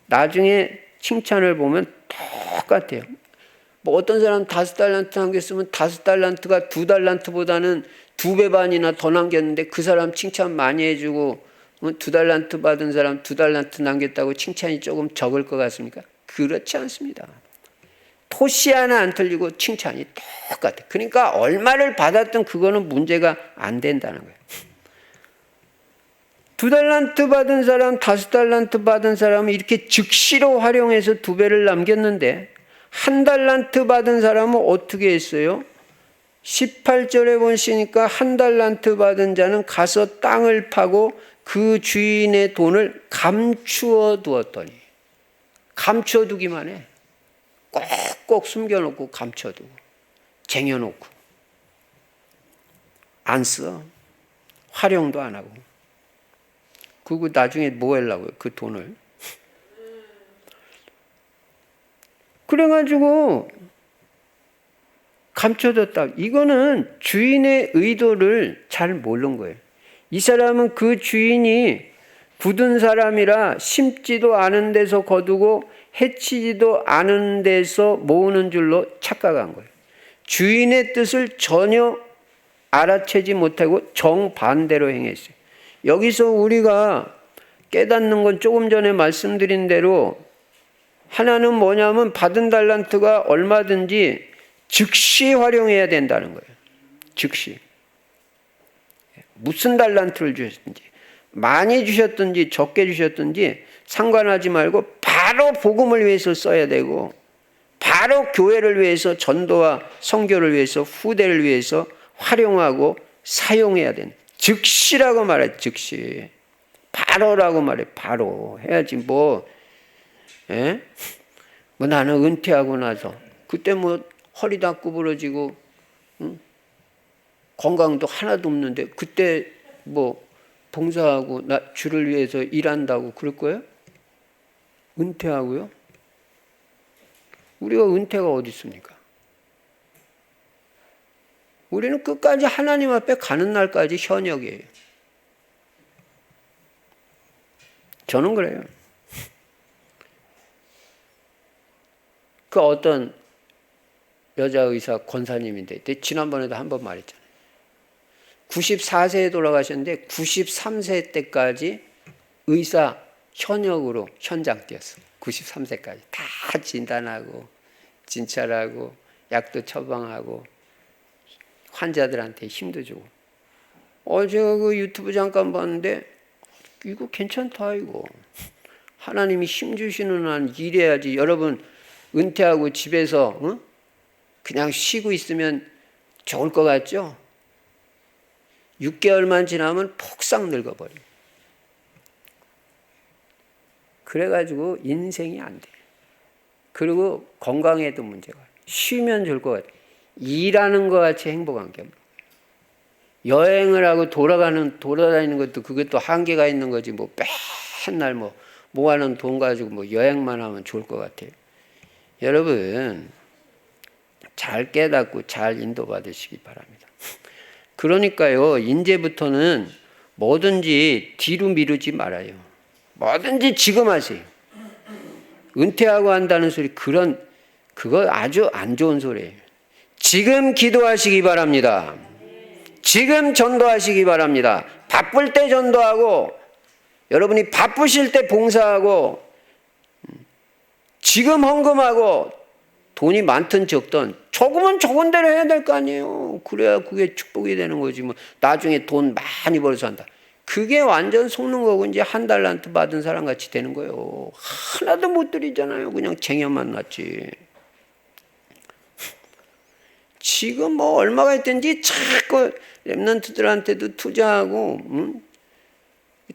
나중에 칭찬을 보면 똑같아요. 뭐 어떤 사람 5달란트 남겼으면 5달란트가 2달란트보다는 2배 반이나 더 남겼는데 그 사람 칭찬 많이 해주고 2달란트 받은 사람 2달란트 남겼다고 칭찬이 조금 적을 것 같습니까? 그렇지 않습니다. 토시 하나 안 틀리고 칭찬이 똑같아. 그러니까 얼마를 받았든 그거는 문제가 안 된다는 거예요. 2달란트 받은 사람, 5달란트 받은 사람은 이렇게 즉시로 활용해서 2배를 남겼는데 1달란트 받은 사람은 어떻게 했어요? 18절에 보시니까 1달란트 받은 자는 가서 땅을 파고 그 주인의 돈을 감추어 두었더니 감추어 두기만 해. 꼭꼭 숨겨놓고 감춰두고 쟁여놓고 안 써. 활용도 안 하고. 그리고 나중에 뭐 하려고요? 그 돈을. 그래가지고 감춰뒀다. 이거는 주인의 의도를 잘 모르는 거예요. 이 사람은 그 주인이 굳은 사람이라 심지도 않은 데서 거두고 해치지도 않은 데서 모으는 줄로 착각한 거예요. 주인의 뜻을 전혀 알아채지 못하고 정반대로 행했어요. 여기서 우리가 깨닫는 건 조금 전에 말씀드린 대로 하나는 뭐냐면 받은 달란트가 얼마든지 즉시 활용해야 된다는 거예요. 즉시. 무슨 달란트를 주셨든지, 많이 주셨든지 적게 주셨든지 상관하지 말고 바로 복음을 위해서 써야 되고, 바로 교회를 위해서, 전도와 선교를 위해서, 후대를 위해서 활용하고 사용해야 된다. 즉시라고 말해. 즉시. 바로라고 말해. 바로 해야지. 뭐 나는 은퇴하고 나서 그때 뭐 허리 다 구부러지고 건강도 하나도 없는데 그때 뭐 봉사하고 나 주를 위해서 일한다고 그럴 거예요? 은퇴하고요? 우리가 은퇴가 어디 있습니까? 우리는 끝까지 하나님 앞에 가는 날까지 현역이에요. 저는 그래요. 그 어떤 여자 의사 권사님인데 지난번에도 한번 말했잖아요. 94세에 돌아가셨는데 93세 때까지 의사 현역으로 현장 뛰었어요. 93세까지 다 진단하고 진찰하고 약도 처방하고 환자들한테 힘도 주고. 제가 그 유튜브 잠깐 봤는데 이거 괜찮다 이거. 하나님이 힘 주시는 한 일해야지. 여러분 은퇴하고 집에서 그냥 쉬고 있으면 좋을 것 같죠? 6개월만 지나면 폭삭 늙어버려요. 그래가지고 인생이 안 돼요. 그리고 건강에도 문제가. 쉬면 좋을 것 같아요. 일하는 것 같이 행복한 게 없어요. 여행을 하고 돌아다니는 것도 그것도 한계가 있는 거지. 뭐 맨날 모아놓은 돈 가지고 뭐 여행만 하면 좋을 것 같아요. 여러분 잘 깨닫고 잘 인도받으시기 바랍니다. 그러니까요, 이제부터는 뭐든지 뒤로 미루지 말아요. 뭐든지 지금 하세요. 은퇴하고 한다는 소리, 그거 아주 안 좋은 소리예요. 지금 기도하시기 바랍니다. 지금 전도하시기 바랍니다. 바쁠 때 전도하고, 여러분이 바쁘실 때 봉사하고, 지금 헌금하고, 돈이 많든 적든 조금은 적은 대로 해야 될 거 아니에요. 그래야 그게 축복이 되는 거지. 뭐 나중에 돈 많이 벌어서 한다. 그게 완전 속는 거고 이제 한 달란트 받은 사람 같이 되는 거예요. 하나도 못 드리잖아요. 그냥 쟁여만 놨지. 지금 뭐 얼마가 있든지 자꾸 랩런트들한테도 투자하고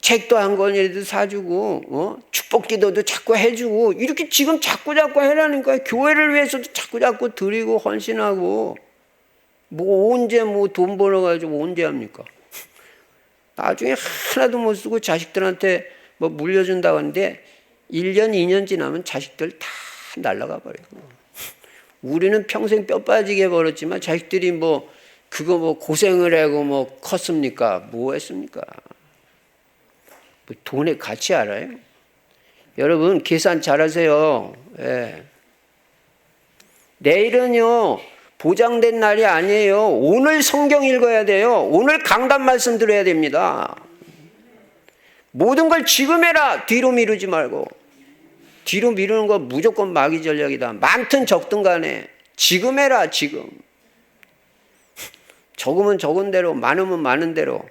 책도 한 권이라도 사주고 축복기도도 자꾸 해주고 이렇게 지금 자꾸 해라니까. 교회를 위해서도 자꾸 드리고 헌신하고 뭐 언제 뭐 돈 벌어가지고 언제 합니까? 나중에 하나도 못 쓰고 자식들한테 뭐 물려준다고 하는데 1년 2년 지나면 자식들 다 날아가 버리고. 우리는 평생 뼈 빠지게 벌었지만 자식들이 뭐 그거 뭐 고생을 하고 뭐 컸습니까? 뭐 했습니까? 뭐 돈의 가치 알아요? 여러분 계산 잘하세요. 예. 내일은요 보장된 날이 아니에요. 오늘 성경 읽어야 돼요. 오늘 강단 말씀 들어야 됩니다. 모든 걸 지금 해라. 뒤로 미루지 말고. 뒤로 미루는 거 무조건 마귀 전략이다. 많든 적든 간에 지금 해라. 지금. 적으면 적은 대로, 많으면 많은 대로.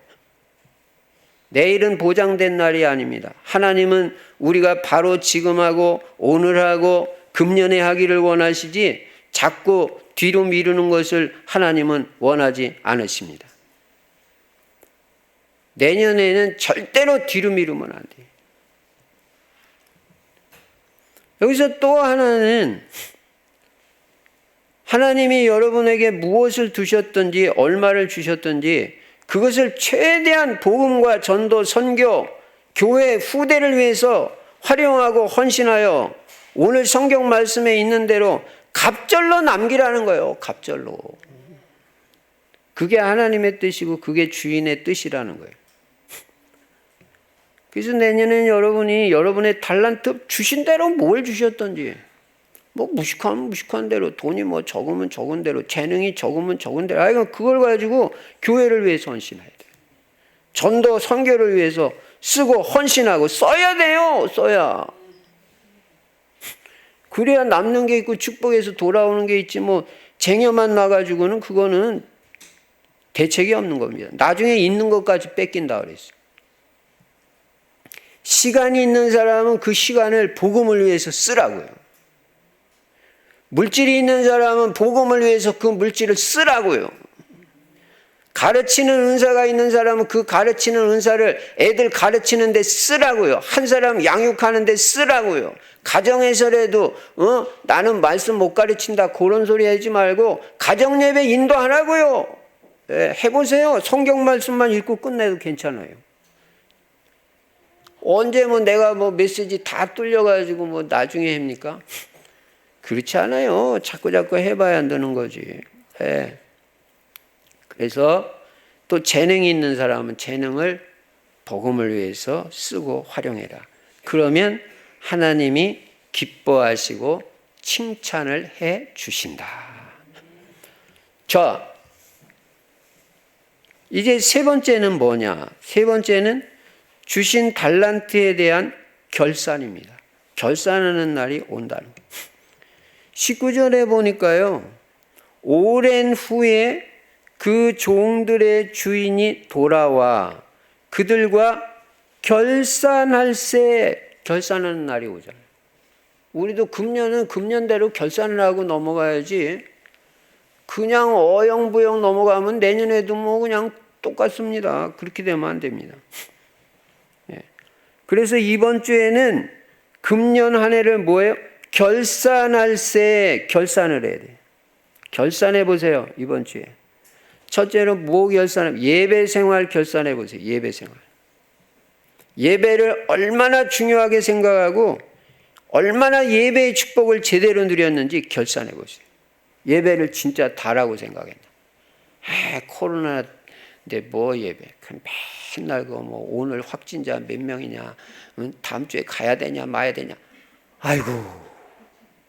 내일은 보장된 날이 아닙니다. 하나님은 우리가 바로 지금 하고 오늘 하고 금년에 하기를 원하시지 자꾸 뒤로 미루는 것을 하나님은 원하지 않으십니다. 내년에는 절대로 뒤로 미루면 안 돼요. 여기서 또 하나는 하나님이 여러분에게 무엇을 두셨든지 얼마를 주셨든지 그것을 최대한 복음과 전도, 선교, 교회 후대를 위해서 활용하고 헌신하여 오늘 성경 말씀에 있는 대로 갑절로 남기라는 거예요. 갑절로. 그게 하나님의 뜻이고 그게 주인의 뜻이라는 거예요. 그래서 내년에는 여러분이 여러분의 달란트 주신 대로 뭘 주셨든지 뭐 무식하면 무식한 대로, 돈이 뭐 적으면 적은 대로, 재능이 적으면 적은 대로, 그러니까 그걸 가지고 교회를 위해서 헌신해야 돼요. 전도 선교를 위해서 쓰고 헌신하고 써야 돼요. 써야. 그래야 남는 게 있고 축복해서 돌아오는 게 있지. 뭐 쟁여만 놔가지고는 그거는 대책이 없는 겁니다. 나중에 있는 것까지 뺏긴다 그랬어요. 시간이 있는 사람은 그 시간을 복음을 위해서 쓰라고요. 물질이 있는 사람은 복음을 위해서 그 물질을 쓰라고요. 가르치는 은사가 있는 사람은 그 가르치는 은사를 애들 가르치는 데 쓰라고요. 한 사람 양육하는 데 쓰라고요. 가정에서라도 나는 말씀 못 가르친다 그런 소리 하지 말고 가정예배 인도하라고요. 해보세요. 성경 말씀만 읽고 끝내도 괜찮아요. 언제 내가 메시지 다 뚫려가지고 나중에 합니까? 그렇지 않아요. 자꾸 해봐야 한다는 거지. 그래서 또 재능이 있는 사람은 재능을 복음을 위해서 쓰고 활용해라. 그러면 하나님이 기뻐하시고 칭찬을 해 주신다. 자, 이제 세 번째는 뭐냐? 세 번째는 주신 달란트에 대한 결산입니다. 결산하는 날이 온다는 거예요. 19절에 보니까요. 오랜 후에 그 종들의 주인이 돌아와 그들과 결산할세. 결산하는 날이 오잖아요. 우리도 금년은 금년대로 결산을 하고 넘어가야지 그냥 어영부영 넘어가면 내년에도 그냥 똑같습니다. 그렇게 되면 안 됩니다. 그래서 이번 주에는 금년 한 해를 뭐예요? 결산할세. 결산을 해야 돼요. 결산해 보세요. 이번 주에. 첫째로 뭐 결산해? 예배 생활 결산해 보세요. 예배 생활. 예배를 얼마나 중요하게 생각하고 얼마나 예배의 축복을 제대로 누렸는지 결산해 보세요. 예배를 진짜 다라고 생각했나? 코로나인데 예배? 맨날 오늘 확진자 몇 명이냐? 다음 주에 가야 되냐 마야 되냐? 아이고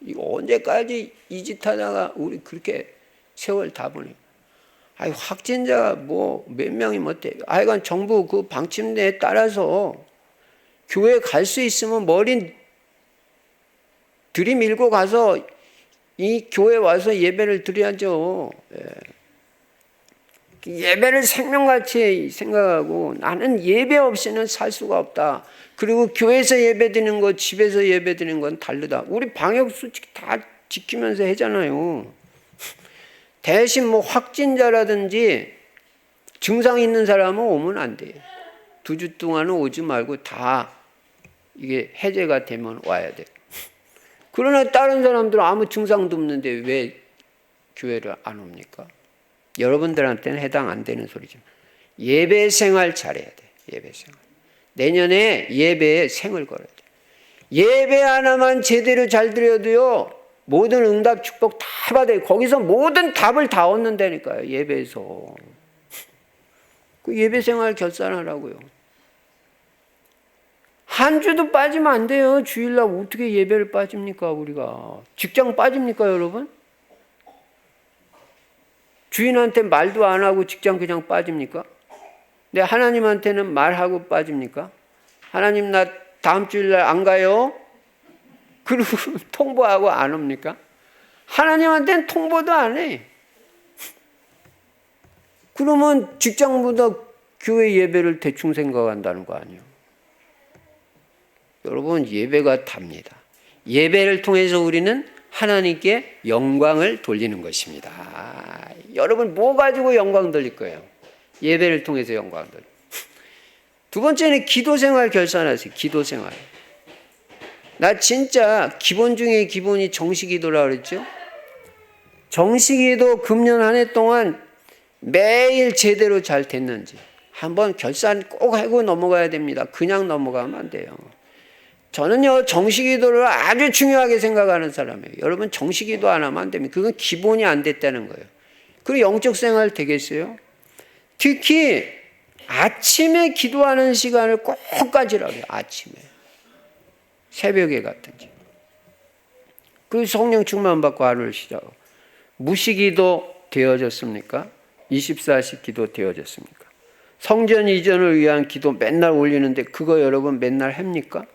이거 언제까지 이 짓 하다가 우리 그렇게 세월 다 보내? 확진자가 몇 명이 어때? 하여간 정부 그 방침내에 따라서 교회 갈 수 있으면 머리 들이밀고 가서 이 교회 와서 예배를 드려야죠. 예배를 생명같이 생각하고 나는 예배 없이는 살 수가 없다. 그리고 교회에서 예배 드리는 거 집에서 예배 드리는 건 다르다. 우리 방역수칙 다 지키면서 하잖아요. 대신 확진자라든지 증상 있는 사람은 오면 안 돼요. 2주 동안은 오지 말고 다 이게 해제가 되면 와야 돼요. 그러나 다른 사람들은 아무 증상도 없는데 왜 교회를 안 옵니까? 여러분들한테는 해당 안 되는 소리죠. 예배 생활 잘해야 돼. 예배 생활. 내년에 예배에 생을 걸어야 돼. 예배 하나만 제대로 잘 드려도요. 모든 응답 축복 다 받아요. 거기서 모든 답을 다 얻는다니까요. 예배에서. 그 예배 생활 결산하라고요. 한 주도 빠지면 안 돼요. 주일날 어떻게 예배를 빠집니까 우리가. 직장 빠집니까 여러분? 주인한테 말도 안 하고 직장 그냥 빠집니까? 근데 하나님한테는 말하고 빠집니까? 하나님 나 다음 주일날 안 가요? 그리고 통보하고 안 옵니까? 하나님한테는 통보도 안 해. 그러면 직장보다 교회 예배를 대충 생각한다는 거 아니에요? 여러분 예배가 답니다. 예배를 통해서 우리는 하나님께 영광을 돌리는 것입니다. 여러분 뭐 가지고 영광 돌릴 거예요? 예배를 통해서 영광 돌려. 두 번째는 기도생활 결산하세요. 기도생활. 나 진짜 기본 중에 기본이 정식기도라고 그랬죠? 정식기도 금년 한 해 동안 매일 제대로 잘 됐는지 한번 결산 꼭 하고 넘어가야 됩니다. 그냥 넘어가면 안 돼요. 저는요 정식기도를 아주 중요하게 생각하는 사람이에요. 여러분 정식기도 안 하면 안 됩니다. 그건 기본이 안 됐다는 거예요. 그리고 영적 생활 되겠어요? 특히 아침에 기도하는 시간을 꼭 가지라고 해요. 아침에. 새벽에 갔든지. 그 성령 충만 받고 하루를 시작하고. 무시기도 되어졌습니까? 24시 기도 되어졌습니까? 성전 이전을 위한 기도 맨날 올리는데 그거 여러분 맨날 합니까?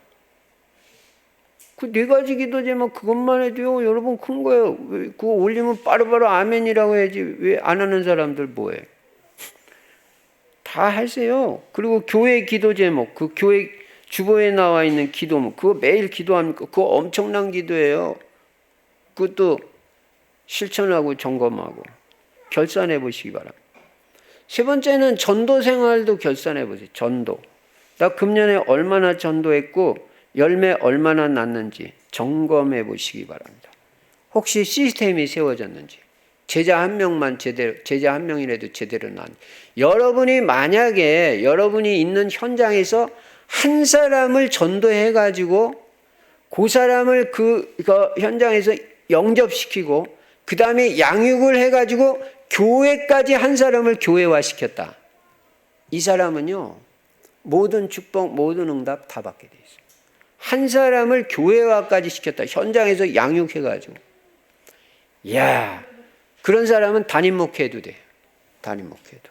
그 4가지 기도 제목 그것만 해도요, 여러분 큰 거예요. 그거 올리면 바로바로 아멘이라고 해야지. 왜 안 하는 사람들 뭐해? 다 하세요. 그리고 교회 기도 제목, 그 교회 주보에 나와 있는 기도문, 그거 매일 기도합니까? 그거 엄청난 기도예요. 그것도 실천하고 점검하고 결산해 보시기 바랍니다. 세 번째는 전도 생활도 결산해 보세요. 전도. 나 금년에 얼마나 전도했고 열매 얼마나 났는지 점검해 보시기 바랍니다. 혹시 시스템이 세워졌는지, 제자 한 명이라도 제대로 난. 여러분이 만약에 여러분이 있는 현장에서 한 사람을 전도해 가지고 그 사람을 그 현장에서 영접시키고 그 다음에 양육을 해 가지고 교회까지 한 사람을 교회화 시켰다. 이 사람은요, 모든 축복, 모든 응답 다 받게 돼 있어요. 한 사람을 교회화까지 시켰다. 현장에서 양육해 가지고. 이야, 그런 사람은 담임 목회해도 돼요. 담임 목회도.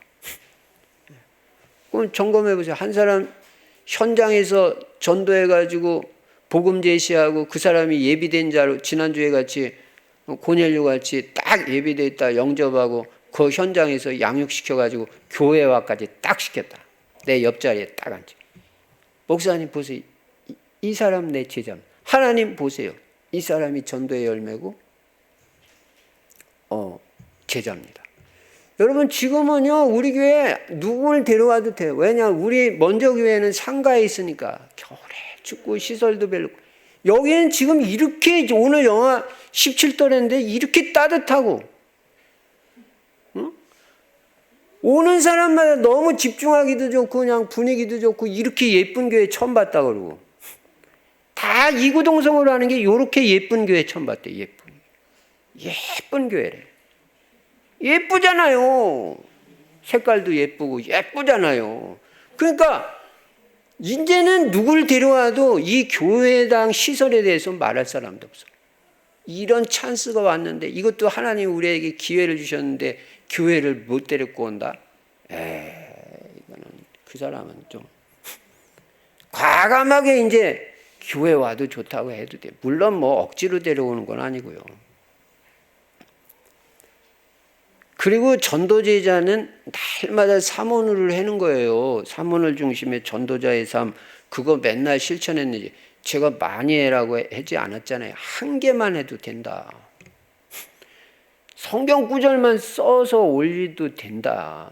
그럼 점검해 보세요. 한 사람 현장에서 전도해 가지고 복음 제시하고 그 사람이 예비된 자로, 지난주에 같이 고넬료 같이 딱 예비돼 있다 영접하고 그 현장에서 양육시켜 가지고 교회화까지 딱 시켰다. 내 옆자리에 딱 앉지. 목사님 보세요. 이 사람 내 제자. 하나님 보세요. 이 사람이 전도의 열매고 제자입니다. 여러분 지금은요, 우리 교회 누굴 데려와도 돼요. 왜냐, 우리 먼저 교회는 상가에 있으니까 겨울에 춥고 시설도 별로. 여기는 지금 이렇게, 오늘 영하 17도인데 이렇게 따뜻하고, 응? 오는 사람마다 너무 집중하기도 좋고 그냥 분위기도 좋고 이렇게 예쁜 교회 처음 봤다 그러고, 다 이구동성으로 하는 게 이렇게 예쁜 교회 처음 봤대. 예쁜 교회래. 예쁘잖아요. 색깔도 예쁘고 예쁘잖아요. 그러니까 이제는 누굴 데려와도 이 교회당 시설에 대해서 말할 사람도 없어. 이런 찬스가 왔는데, 이것도 하나님 우리에게 기회를 주셨는데 교회를 못 데리고 온다? 이거는 그 사람은 좀 과감하게 이제 교회 와도 좋다고 해도 돼. 물론 뭐 억지로 데려오는 건 아니고요. 그리고 전도제자는 날마다 사모를 하는 거예요. 사모를 중심에 전도자의 삶, 그거 맨날 실천했는지. 제가 많이 해라고 하지 않았잖아요. 한 개만 해도 된다. 성경 구절만 써서 올려도 된다.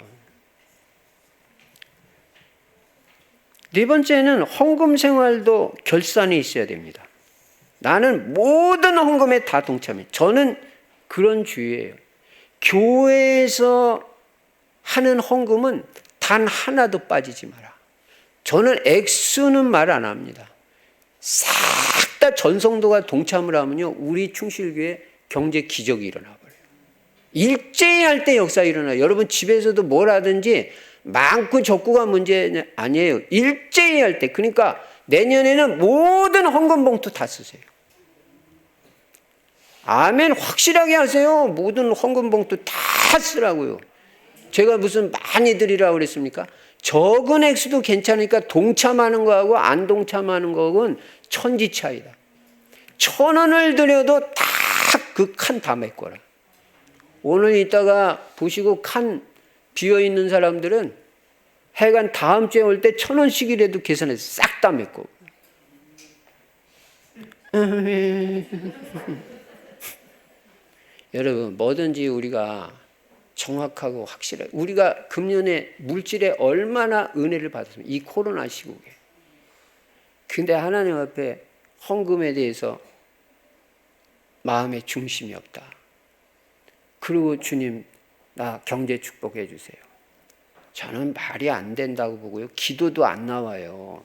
네 번째는 헌금 생활도 결산이 있어야 됩니다. 나는 모든 헌금에 다 동참해. 저는 그런 주의예요. 교회에서 하는 헌금은 단 하나도 빠지지 마라. 저는 액수는 말 안 합니다. 싹 다 전성도가 동참을 하면요, 우리 충실교회 경제 기적이 일어나 버려요. 일제히 할 때 역사 일어나요. 여러분 집에서도 뭘 하든지 많고 적고가 문제 아니에요. 일제히 할 때. 그러니까 내년에는 모든 헌금 봉투 다 쓰세요. 아멘 확실하게 하세요. 모든 헌금 봉투 다 쓰라고요. 제가 무슨 많이 드리라고 그랬습니까? 적은 액수도 괜찮으니까 동참하는 거하고 안 동참하는 거하고는 천지 차이다. 1,000원을 드려도 다 그 칸 다 메꿔라. 오늘 이따가 보시고 칸 비어있는 사람들은 하여간 다음 주에 올 때 1,000원씩이라도 계산해서 싹 다 메꿔. 여러분 뭐든지 우리가 정확하고 확실하게, 우리가 금년에 물질에 얼마나 은혜를 받았습니까? 이 코로나 시국에. 근데 하나님 앞에 헌금에 대해서 마음의 중심이 없다. 그리고 주님 나 경제 축복해 주세요. 저는 말이 안 된다고 보고요. 기도도 안 나와요.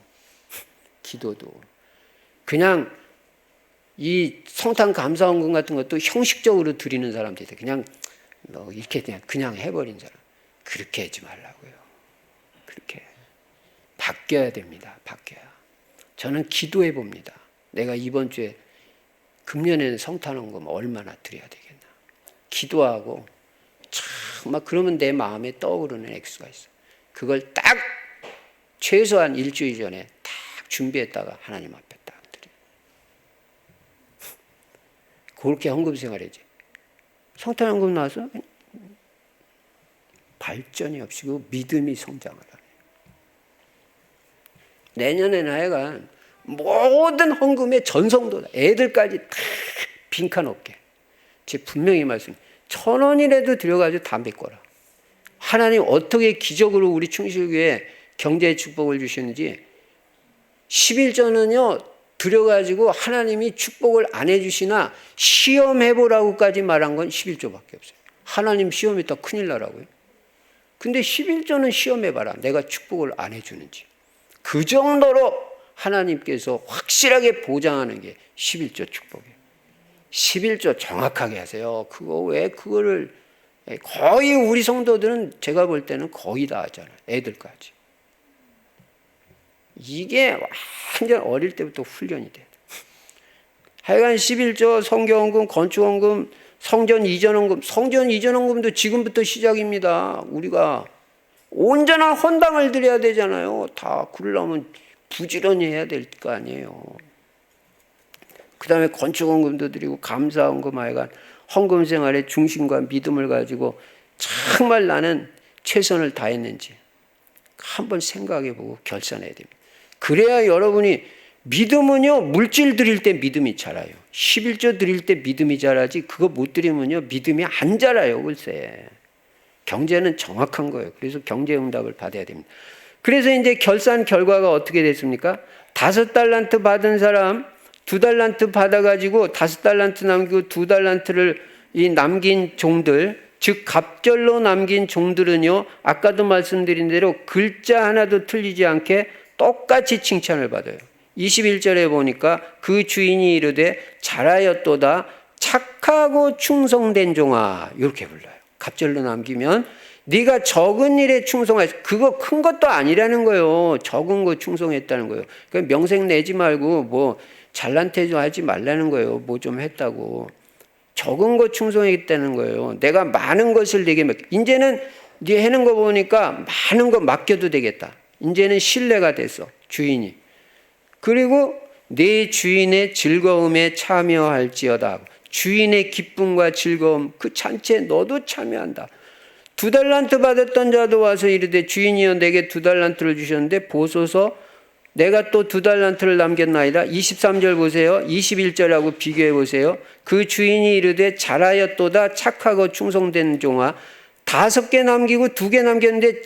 기도도. 그냥 이 성탄 감사헌금 같은 것도 형식적으로 드리는 사람들이 그냥 이렇게 그냥 해버린 사람. 그렇게 하지 말라고요. 그렇게 바뀌어야 됩니다. 바뀌어야. 저는 기도해 봅니다. 내가 이번 주에 금년에는 성탄헌금 얼마나 드려야 되겠나. 기도하고 정말 그러면 내 마음에 떠오르는 액수가 있어. 그걸 딱 최소한 일주일 전에 딱 준비했다가 하나님 앞에 딱 드려요. 그렇게 헌금 생활했지. 성탄연금 나와서 발전이 없이 그 믿음이 성장을 하네. 내년에는 하여간 모든 헌금의 전성도다. 애들까지 다 빈칸 없게. 제가 분명히 말씀. 1,000원이라도 들여가지고 다 메꿔라. 하나님 어떻게 기적으로 우리 충실교회에 경제의 축복을 주셨는지 11조는요 들여가지고 하나님이 축복을 안 해주시나 시험해보라고까지 말한 건 11조밖에 없어요. 하나님 시험했다 큰일 나라고요. 근데 11조는 시험해봐라. 내가 축복을 안 해주는지. 그 정도로 하나님께서 확실하게 보장하는 게 11조 축복이에요. 11조 정확하게 하세요. 그거 왜 그거를 거의 우리 성도들은 제가 볼 때는 거의 다 하잖아요. 애들까지. 이게 완전 어릴 때부터 훈련이 돼요. 하여간 11조 성경헌금, 건축헌금, 성전 이전헌금, 성전 이전헌금도 지금부터 시작입니다. 우리가 온전한 헌당을 드려야 되잖아요. 다 그러려면 부지런히 해야 될 거 아니에요. 그 다음에 건축헌금도 드리고 감사헌금 하여간 헌금 생활의 중심과 믿음을 가지고 정말 나는 최선을 다했는지 한번 생각해보고 결산해야 됩니다. 그래야 여러분이 믿음은요 물질 드릴 때 믿음이 자라요. 11조 드릴 때 믿음이 자라지 그거 못 드리면요 믿음이 안 자라요. 글쎄 경제는 정확한 거예요. 그래서 경제 응답을 받아야 됩니다. 그래서 이제 결산 결과가 어떻게 됐습니까? 5달란트 받은 사람 2달란트 받아가지고 5달란트 남기고 2달란트를 이 남긴 종들, 즉 갑절로 남긴 종들은요 아까도 말씀드린 대로 글자 하나도 틀리지 않게 똑같이 칭찬을 받아요. 21절에 보니까 그 주인이 이르되 잘하였도다 착하고 충성된 종아 이렇게 불러요. 갑절로 남기면 네가 적은 일에 충성하였어. 그거 큰 것도 아니라는 거예요. 적은 거 충성했다는 거예요. 그러니까 명색 내지 말고 뭐 잘난 태도 하지 말라는 거예요. 뭐 좀 했다고. 적은 거 충성했다는 거예요. 내가 많은 것을 내게 이제는 네 하는 거 보니까 많은 거 맡겨도 되겠다. 이제는 신뢰가 됐어. 주인이. 그리고 내 주인의 즐거움에 참여할지어다. 주인의 기쁨과 즐거움 그 잔치에 너도 참여한다. 2달란트 받았던 자도 와서 이르되 주인이여 내게 2달란트를 주셨는데 보소서 내가 또 2달란트를 남겼나이다. 23절 보세요. 21절하고 비교해 보세요. 그 주인이 이르되 잘하였도다 착하고 충성된 종아 5개 남기고 2개 남겼는데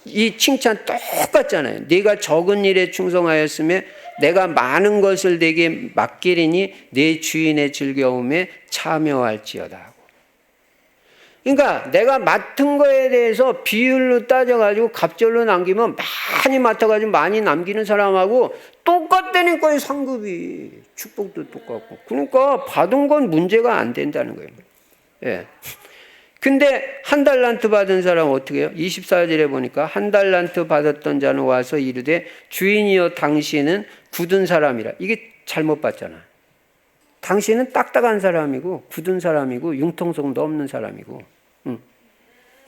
이 칭찬 똑같잖아요. 네가 적은 일에 충성하였으며 내가 많은 것을 내게 맡기리니 내 주인의 즐거움에 참여할지어다. 그러니까 내가 맡은 거에 대해서 비율로 따져가지고 갑절로 남기면 많이 맡아가지고 많이 남기는 사람하고 똑같다니까 이 상급이. 축복도 똑같고. 그러니까 받은 건 문제가 안 된다는 거예요. 예. 근데 1달란트 받은 사람은 어떻게 해요? 24절에 보니까 1달란트 받았던 자는 와서 이르되 주인이여 당신은 굳은 사람이라. 이게 잘못 봤잖아. 당신은 딱딱한 사람이고 굳은 사람이고 융통성도 없는 사람이고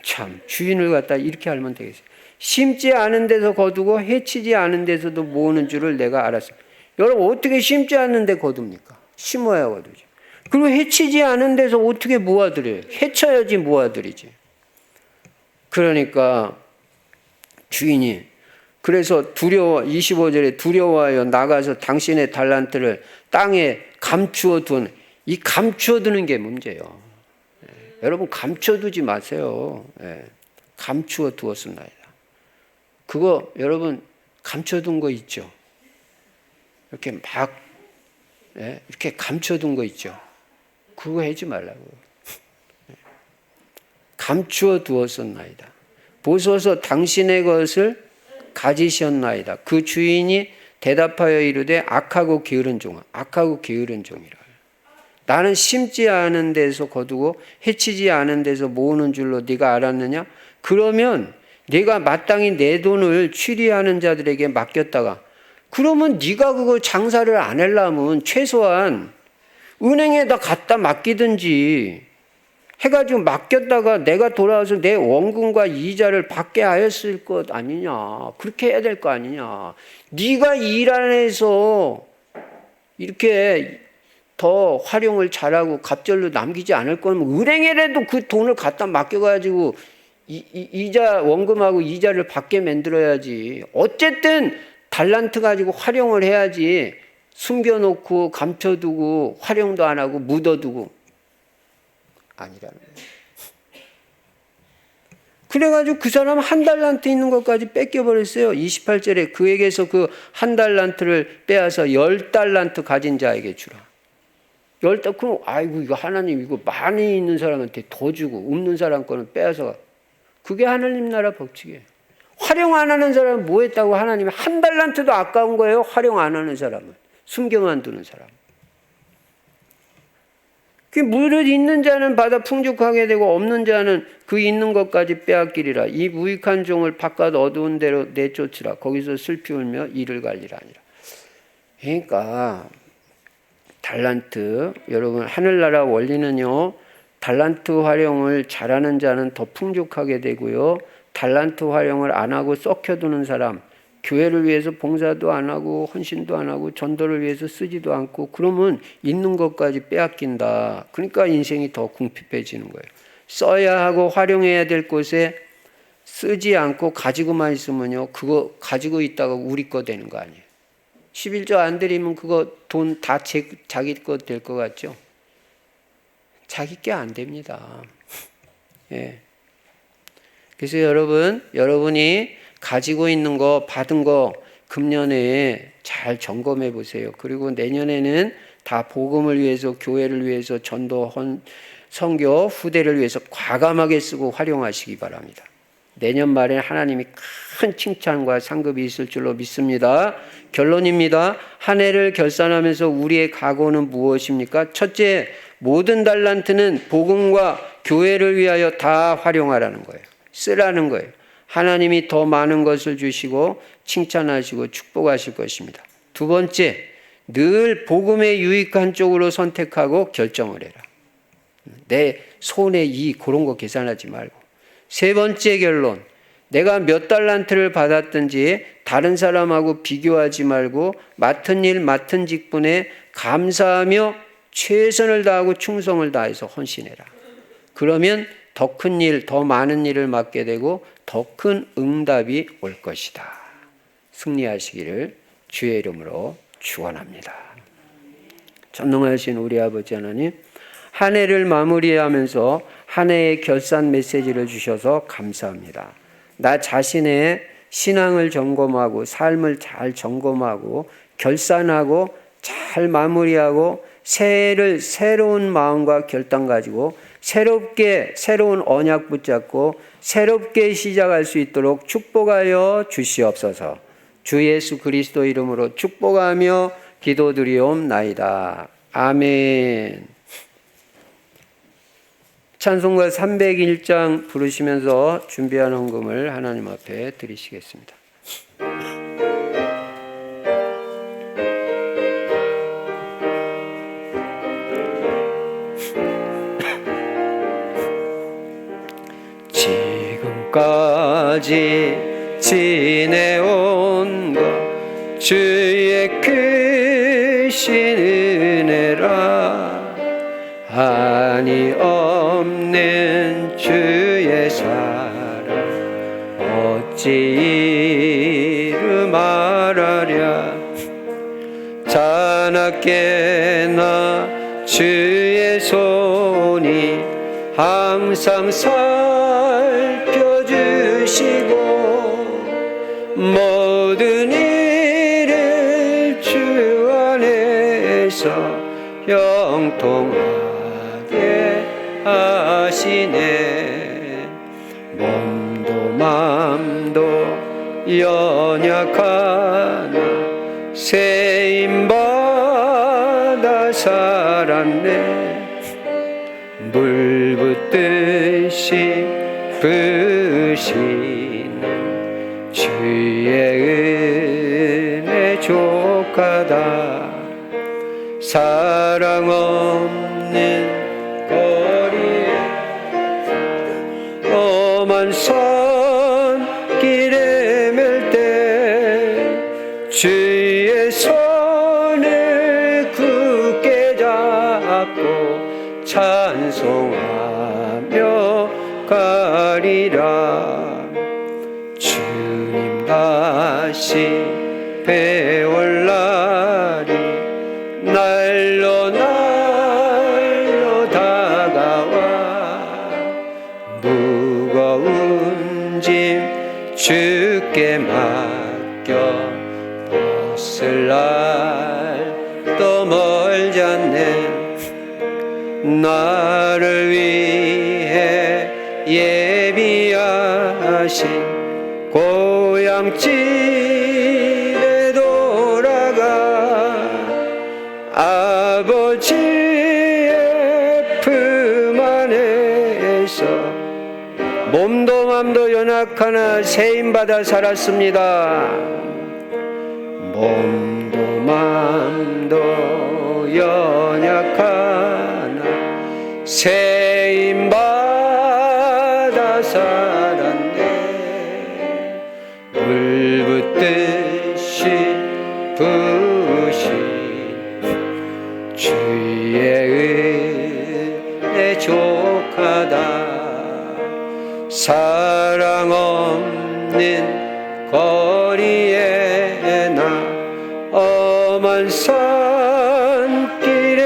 참 주인을 갖다 이렇게 알면 되겠어요. 심지 않은 데서 거두고 해치지 않은 데서도 모으는 줄을 내가 알았어요. 여러분 어떻게 심지 않는 데 거둡니까? 심어야 거두죠. 그리고 해치지 않은 데서 어떻게 모아드려요? 해쳐야지 모아드리지. 그러니까 주인이 그래서 25절에 두려워하여 나가서 당신의 달란트를 땅에 감추어 둔 이 감추어 두는 게 문제예요. 여러분 감춰두지 마세요. 감추어 두었습니다. 그거 여러분 감춰둔 거 있죠? 이렇게 막 이렇게 감춰둔 거 있죠? 그거 하지 말라고. 감추어 두었었나이다. 보소서 당신의 것을 가지셨나이다. 그 주인이 대답하여 이르되 악하고 게으른 종아. 악하고 게으른 종이라. 나는 심지 않은 데서 거두고 해치지 않은 데서 모으는 줄로 네가 알았느냐? 그러면 네가 마땅히 내 돈을 취리하는 자들에게 맡겼다가 그러면 네가 그거 장사를 안 하려면 최소한 은행에다 갖다 맡기든지 해가지고 맡겼다가 내가 돌아와서 내 원금과 이자를 받게 하였을 것 아니냐. 그렇게 해야 될 거 아니냐. 네가 일 안 해서 이렇게 더 활용을 잘하고 갑절로 남기지 않을 거면 은행에라도 그 돈을 갖다 맡겨가지고 이자 원금하고 이자를 받게 만들어야지. 어쨌든 달란트 가지고 활용을 해야지. 숨겨놓고 감춰두고 활용도 안 하고 묻어두고 아니라는 거예요. 그래가지고 그 사람 한 달란트 있는 것까지 뺏겨버렸어요. 28절에 그에게서 그 한 달란트를 빼앗아 10달란트 가진 자에게 주라. 10달, 그럼 아이고 이거 하나님 이거 많이 있는 사람한테 더 주고 없는 사람 거는 빼앗아. 그게 하나님 나라 법칙이에요. 활용 안 하는 사람은 뭐 했다고 하나님이 한 달란트도 아까운 거예요. 활용 안 하는 사람은. 숨겨만 두는 사람. 그 무릇 있는 자는 받아 풍족하게 되고 없는 자는 그 있는 것까지 빼앗기리라. 이 무익한 종을 바깥 어두운 데로 내쫓으라. 거기서 슬피 울며 이를 갈리라 하니라. 그러니까 달란트, 여러분 하늘나라 원리는요, 달란트 활용을 잘하는 자는 더 풍족하게 되고요, 달란트 활용을 안 하고 썩혀두는 사람, 교회를 위해서 봉사도 안 하고 헌신도 안 하고 전도를 위해서 쓰지도 않고 그러면 있는 것까지 빼앗긴다. 그러니까 인생이 더 궁핍해지는 거예요. 써야 하고 활용해야 될 곳에 쓰지 않고 가지고만 있으면요, 그거 가지고 있다가 우리 거 되는 거 아니에요. 11조 안 드리면 그거 돈 다 자기 거 될 것 같죠? 자기 게 안 됩니다. 예. 그래서 여러분이 가지고 있는 거, 받은 거 금년에 잘 점검해 보세요. 그리고 내년에는 다 복음을 위해서, 교회를 위해서, 전도, 선교, 후대를 위해서 과감하게 쓰고 활용하시기 바랍니다. 내년 말에 하나님이 큰 칭찬과 상급이 있을 줄로 믿습니다. 결론입니다. 한 해를 결산하면서 우리의 각오는 무엇입니까? 첫째, 모든 달란트는 복음과 교회를 위하여 다 활용하라는 거예요. 쓰라는 거예요. 하나님이 더 많은 것을 주시고 칭찬하시고 축복하실 것입니다. 두 번째, 늘 복음에 유익한 쪽으로 선택하고 결정을 해라. 내 손에 그런 거 계산하지 말고. 세 번째 결론, 내가 몇 달란트를 받았든지 다른 사람하고 비교하지 말고 맡은 일, 맡은 직분에 감사하며 최선을 다하고 충성을 다해서 헌신해라. 그러면 더 큰 일, 더 많은 일을 맡게 되고 더 큰 응답이 올 것이다. 승리하시기를 주의 이름으로 축원합니다. 전능하신 우리 아버지 하나님, 한 해를 마무리하면서 한 해의 결산 메시지를 주셔서 감사합니다. 나 자신의 신앙을 점검하고 삶을 잘 점검하고 결산하고 잘 마무리하고 새해를 새로운 마음과 결단 가지고 새로운 언약 붙잡고 새롭게 시작할 수 있도록 축복하여 주시옵소서. 주 예수 그리스도 이름으로 축복하며 기도드리옵나이다. 아멘. 찬송가 301장 부르시면서 준비한 헌금을 하나님 앞에 드리시겠습니다. 지금까지 지내온 것 주의 크신 은혜라. 한이 없는 주의 사랑 어찌 이루 말하랴. 자나깨나 주의 손이 항상 살펴주시고 모든 일을 주 안에서 형통하게 하시네. 몸도 맘도 연약하나 세임받아 살았네. 물 붓듯이 부시는 주의 은혜 족하다. 사랑 없는 거리에 험한 손길에 맬 때 주의 손을 굳게 잡 찬송하며 가리라. 주님 다시 배울 날이 날로 다가와 무거운 짐 주께 맡겨 벗을 날 또 멀지 않네. 나를 위해 예비하신 고향집에 돌아가 아버지의 품 안에서 몸도 맘도 연약하나 세임받아 살았습니다. 몸도 맘도 연약하나 세임받아 살았네. 물 붓듯이 부신 주의 은혜 족하다. 사랑 없는 거리에 나 험한 산길에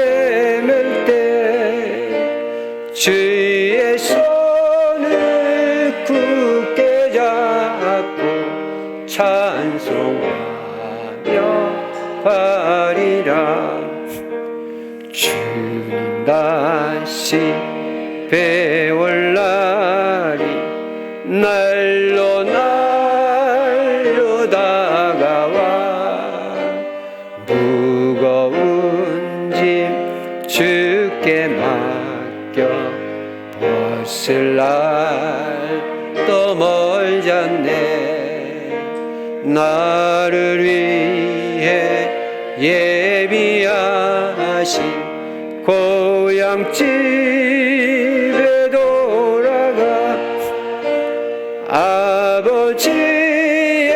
맬 때 주의 손을 굳게 잡고 찬송하며 가리라. 주님 다시 배울 날이 날로 다가와 무거운 짐 주께 맡겨 벗을 날 또 멀지 않네. 나를 위해 예비하신 고향집에 돌아가 아버지의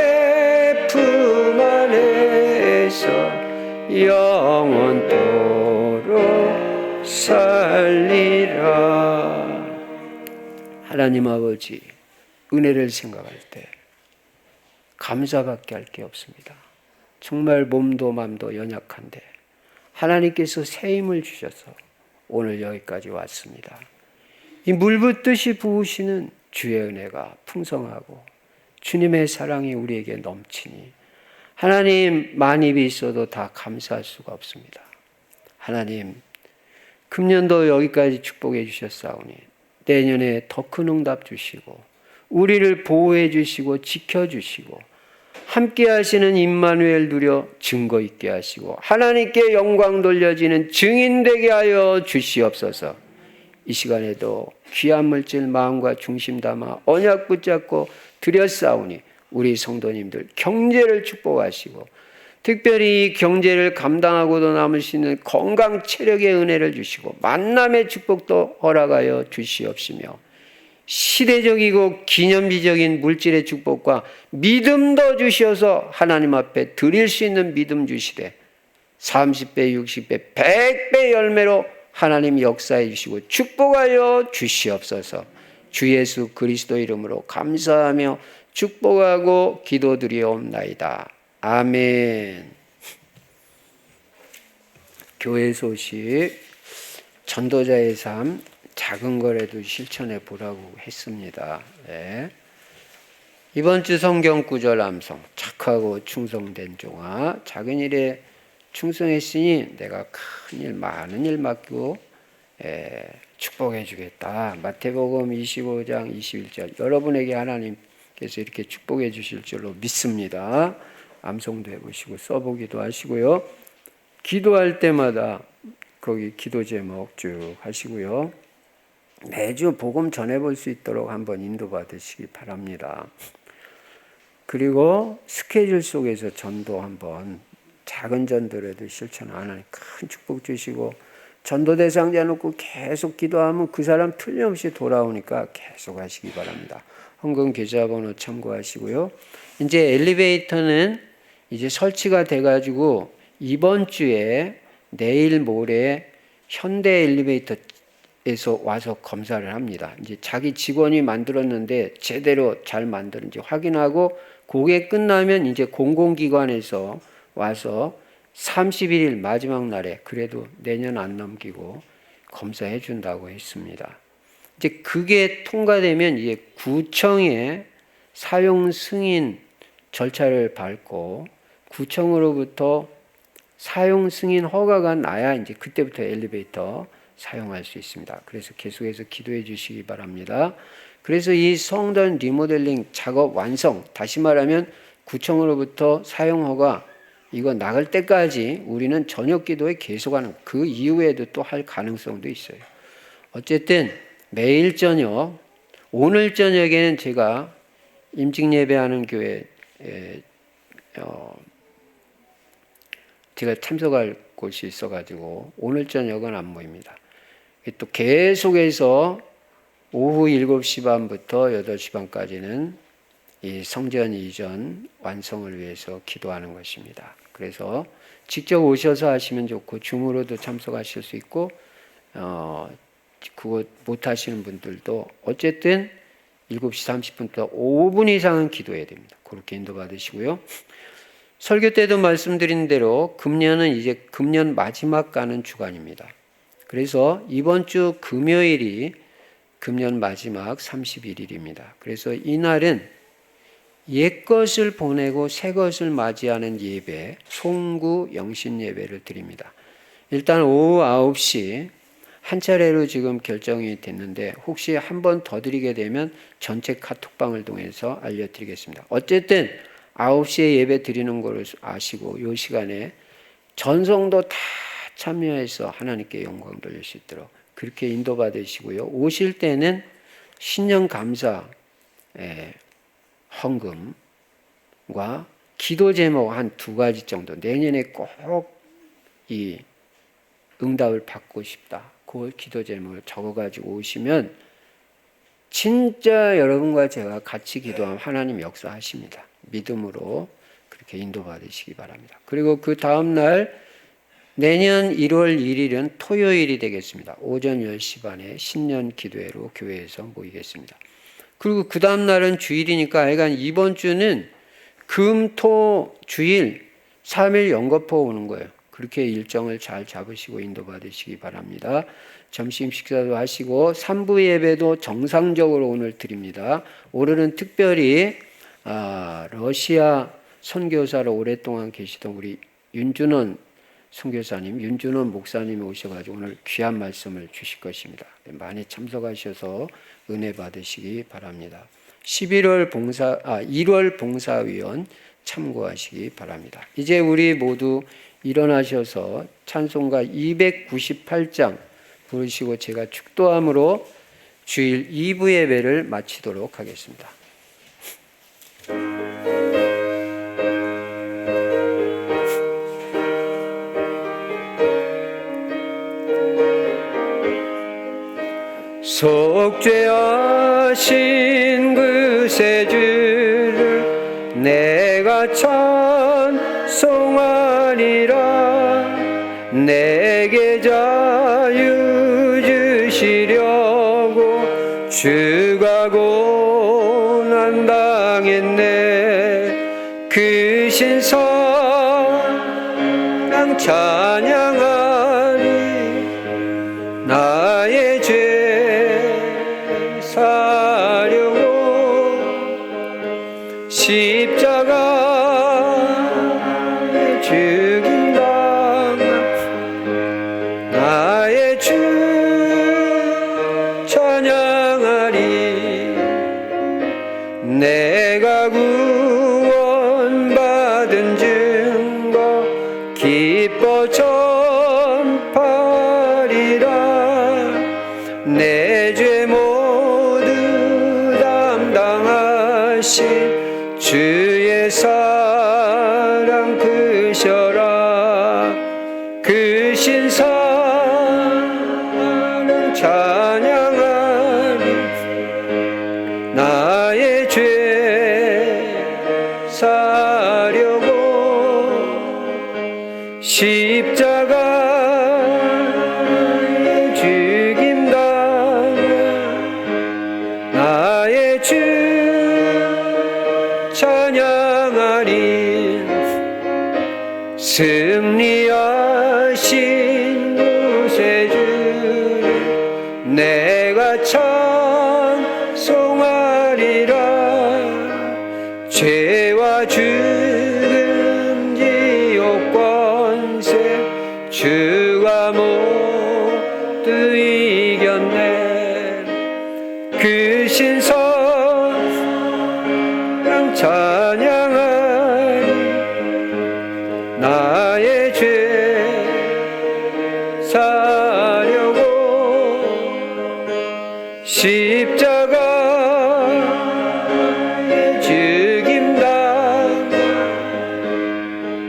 품 안에서 영원토록 살리라. 하나님 아버지, 은혜를 생각할 때 감사밖에 할 게 없습니다. 정말 몸도 맘도 연약한데 하나님께서 새 힘을 주셔서 오늘 여기까지 왔습니다. 이 물붓듯이 부으시는 주의 은혜가 풍성하고 주님의 사랑이 우리에게 넘치니 하나님 만입이 있어도 다 감사할 수가 없습니다. 하나님, 금년도 여기까지 축복해 주셨사오니 내년에 더 큰 응답 주시고 우리를 보호해 주시고 지켜주시고 함께 하시는 임마누엘 누려 증거 있게 하시고 하나님께 영광 돌려지는 증인 되게 하여 주시옵소서. 이 시간에도 귀한 물질 마음과 중심 담아 언약 붙잡고 드렸사오니 우리 성도님들 경제를 축복하시고 특별히 이 경제를 감당하고도 남을 수 있는 건강 체력의 은혜를 주시고 만남의 축복도 허락하여 주시옵시며 시대적이고 기념비적인 물질의 축복과 믿음도 주셔서 하나님 앞에 드릴 수 있는 믿음 주시되 30배, 60배, 100배 열매로 하나님 역사해 주시고 축복하여 주시옵소서. 주 예수 그리스도 이름으로 감사하며 축복하고 기도드리옵나이다. 아멘. 교회 소식, 전도자의 삶, 작은 거라도 실천해 보라고 했습니다. 네. 이번 주 성경 구절 암송, 착하고 충성된 종아, 작은 일에 충성했으니 내가 큰 일, 많은 일 맡기고 축복해 주겠다. 마태복음 25장 21절. 여러분에게 하나님께서 이렇게 축복해 주실 줄로 믿습니다. 암송도 해보시고 써보기도 하시고요. 기도할 때마다 거기 기도 제목 쭉 하시고요. 매주 복음 전해볼 수 있도록 한번 인도받으시기 바랍니다. 그리고 스케줄 속에서 전도 한번 작은 전도라도 실천 하나님 큰 축복 주시고 전도 대상자 놓고 계속 기도하면 그 사람 틀림없이 돌아오니까 계속 하시기 바랍니다. 헌금 계좌번호 참고하시고요. 이제 엘리베이터는 이제 설치가 돼가지고 이번 주에 내일 모레 현대 엘리베이터 에서 와서 검사를 합니다. 이제 자기 직원이 만들었는데 제대로 잘 만드는지 확인하고 그게 끝나면 이제 공공기관에서 와서 31일 마지막 날에 그래도 내년 안 넘기고 검사해 준다고 했습니다. 이제 그게 통과되면 이제 구청의 사용 승인 절차를 밟고 구청으로부터 사용 승인 허가가 나야 이제 그때부터 엘리베이터 사용할 수 있습니다. 그래서 계속해서 기도해 주시기 바랍니다. 그래서 이 성전 리모델링 작업 완성, 다시 말하면 구청으로부터 사용 허가 이거 나갈 때까지 우리는 저녁 기도에 계속하는, 그 이후에도 또 할 가능성도 있어요. 어쨌든 매일 저녁, 오늘 저녁에는 제가 임직 예배하는 교회에 제가 참석할 곳이 있어가지고 오늘 저녁은 안 모입니다. 또 계속해서 오후 7시 반부터 8시 반까지는 이 성전 이전 완성을 위해서 기도하는 것입니다. 그래서 직접 오셔서 하시면 좋고 줌으로도 참석하실 수 있고 그거 못 하시는 분들도 어쨌든 7시 30분부터 5분 이상은 기도해야 됩니다. 그렇게 인도받으시고요. 설교 때도 말씀드린 대로 금년은 이제 금년 마지막 가는 주간입니다. 그래서 이번 주 금요일이 금년 마지막 31일입니다. 그래서 이날은 옛것을 보내고 새것을 맞이하는 예배, 송구 영신 예배를 드립니다. 일단 오후 9시 한 차례로 지금 결정이 됐는데 혹시 한 번 더 드리게 되면 전체 카톡방을 통해서 알려드리겠습니다. 어쨌든 9시에 예배 드리는 것을 아시고 이 시간에 전성도 다 참여해서 하나님께 영광 돌릴 수 있도록 그렇게 인도받으시고요. 오실 때는 신년 감사 헌금과 기도 제목 한 2가지 정도, 내년에 꼭 이 응답을 받고 싶다, 그 기도 제목을 적어가지고 오시면 진짜 여러분과 제가 같이 기도하면 하나님 역사하십니다. 믿음으로 그렇게 인도받으시기 바랍니다. 그리고 그 다음날 내년 1월 1일은 토요일이 되겠습니다. 오전 10시 반에 신년 기도회로 교회에서 모이겠습니다. 그리고 그 다음날은 주일이니까 하여간 이번 주는 금, 토, 주일 3일 연거푸 오는 거예요. 그렇게 일정을 잘 잡으시고 인도받으시기 바랍니다. 점심 식사도 하시고 3부 예배도 정상적으로 오늘 드립니다. 오늘은 특별히 러시아 선교사로 오랫동안 계시던 우리 윤준원 선교사님, 윤준원 목사님이 오셔가지고 오늘 귀한 말씀을 주실 것입니다. 많이 참석하셔서 은혜 받으시기 바랍니다. 1월 봉사위원 참고하시기 바랍니다. 이제 우리 모두 일어나셔서 찬송가 298장 부르시고 제가 축도함으로 주일 2부 예배를 마치도록 하겠습니다. 속죄하신 그 새 주를 내가 찬송하리라. 내게 자유 주시려고 주가 고난당했네. 그 신사랑 찬양하리. 나의 죄 사려고 십자가에 죽인다. 나의 주 찬양하리. 내가 구원받은 증거 기뻐 전파리라. 내 죄 모두 담당하신 주의 사랑 크셔라. 그 신사랑 찬양하리. 나의 죄 사려고 십자가에 죽임당 찬송하리 승리하신 구세주를 내가 찬송하리라 죄와 죽음 지옥 권세 주가 모두 이겼네 그 신성 찬양하리 나의 죄 사려고 십자가에 죽임당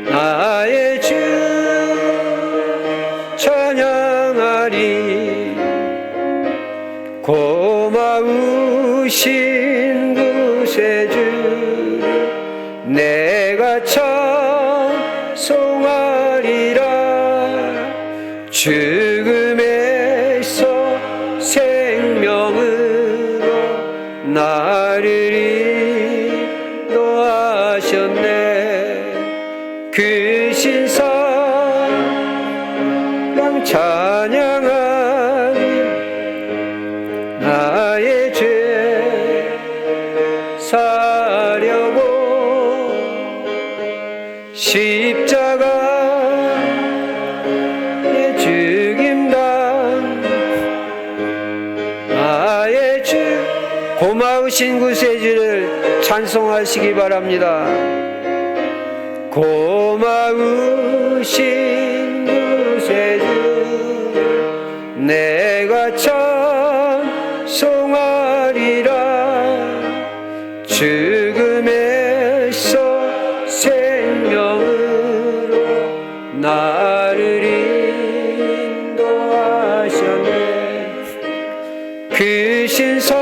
나의 주 찬양하리 고마우신 구세주를 내가 찬송하리라 죽음에서 생명으로 나를 인도하셨네 그 신사랑 찬양하리 나의 죄 사려고 십자가에 죽임당 나의 주 고마우신 구세주를 찬송하시기 바랍니다. 고마우신 구세주를 내가 찬송하리라 죽음에서 생명으로 나를 인도하셨네 그 신성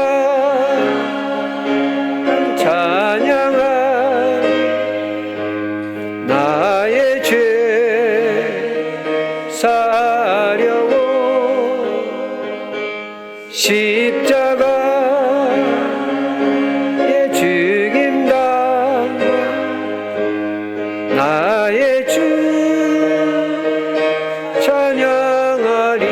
찬양하리 나의 죄 사려고 십자가에 죽임당 나의 주 찬양하리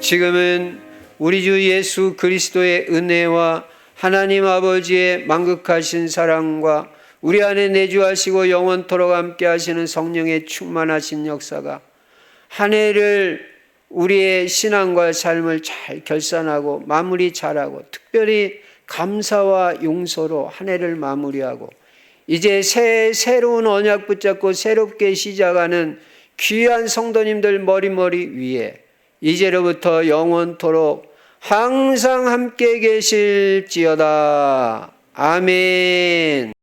지금은 우리 주 예수 그리스도의 은혜와 하나님 아버지의 만극하신 사랑과 우리 안에 내주하시고 영원토록 함께 하시는 성령의 충만하신 역사가 한 해를 우리의 신앙과 삶을 잘 결산하고 마무리 잘하고 특별히 감사와 용서로 한 해를 마무리하고 이제 새로운 언약 붙잡고 새롭게 시작하는 귀한 성도님들 머리머리 위에 이제로부터 영원토록 항상 함께 계실지어다. 아멘.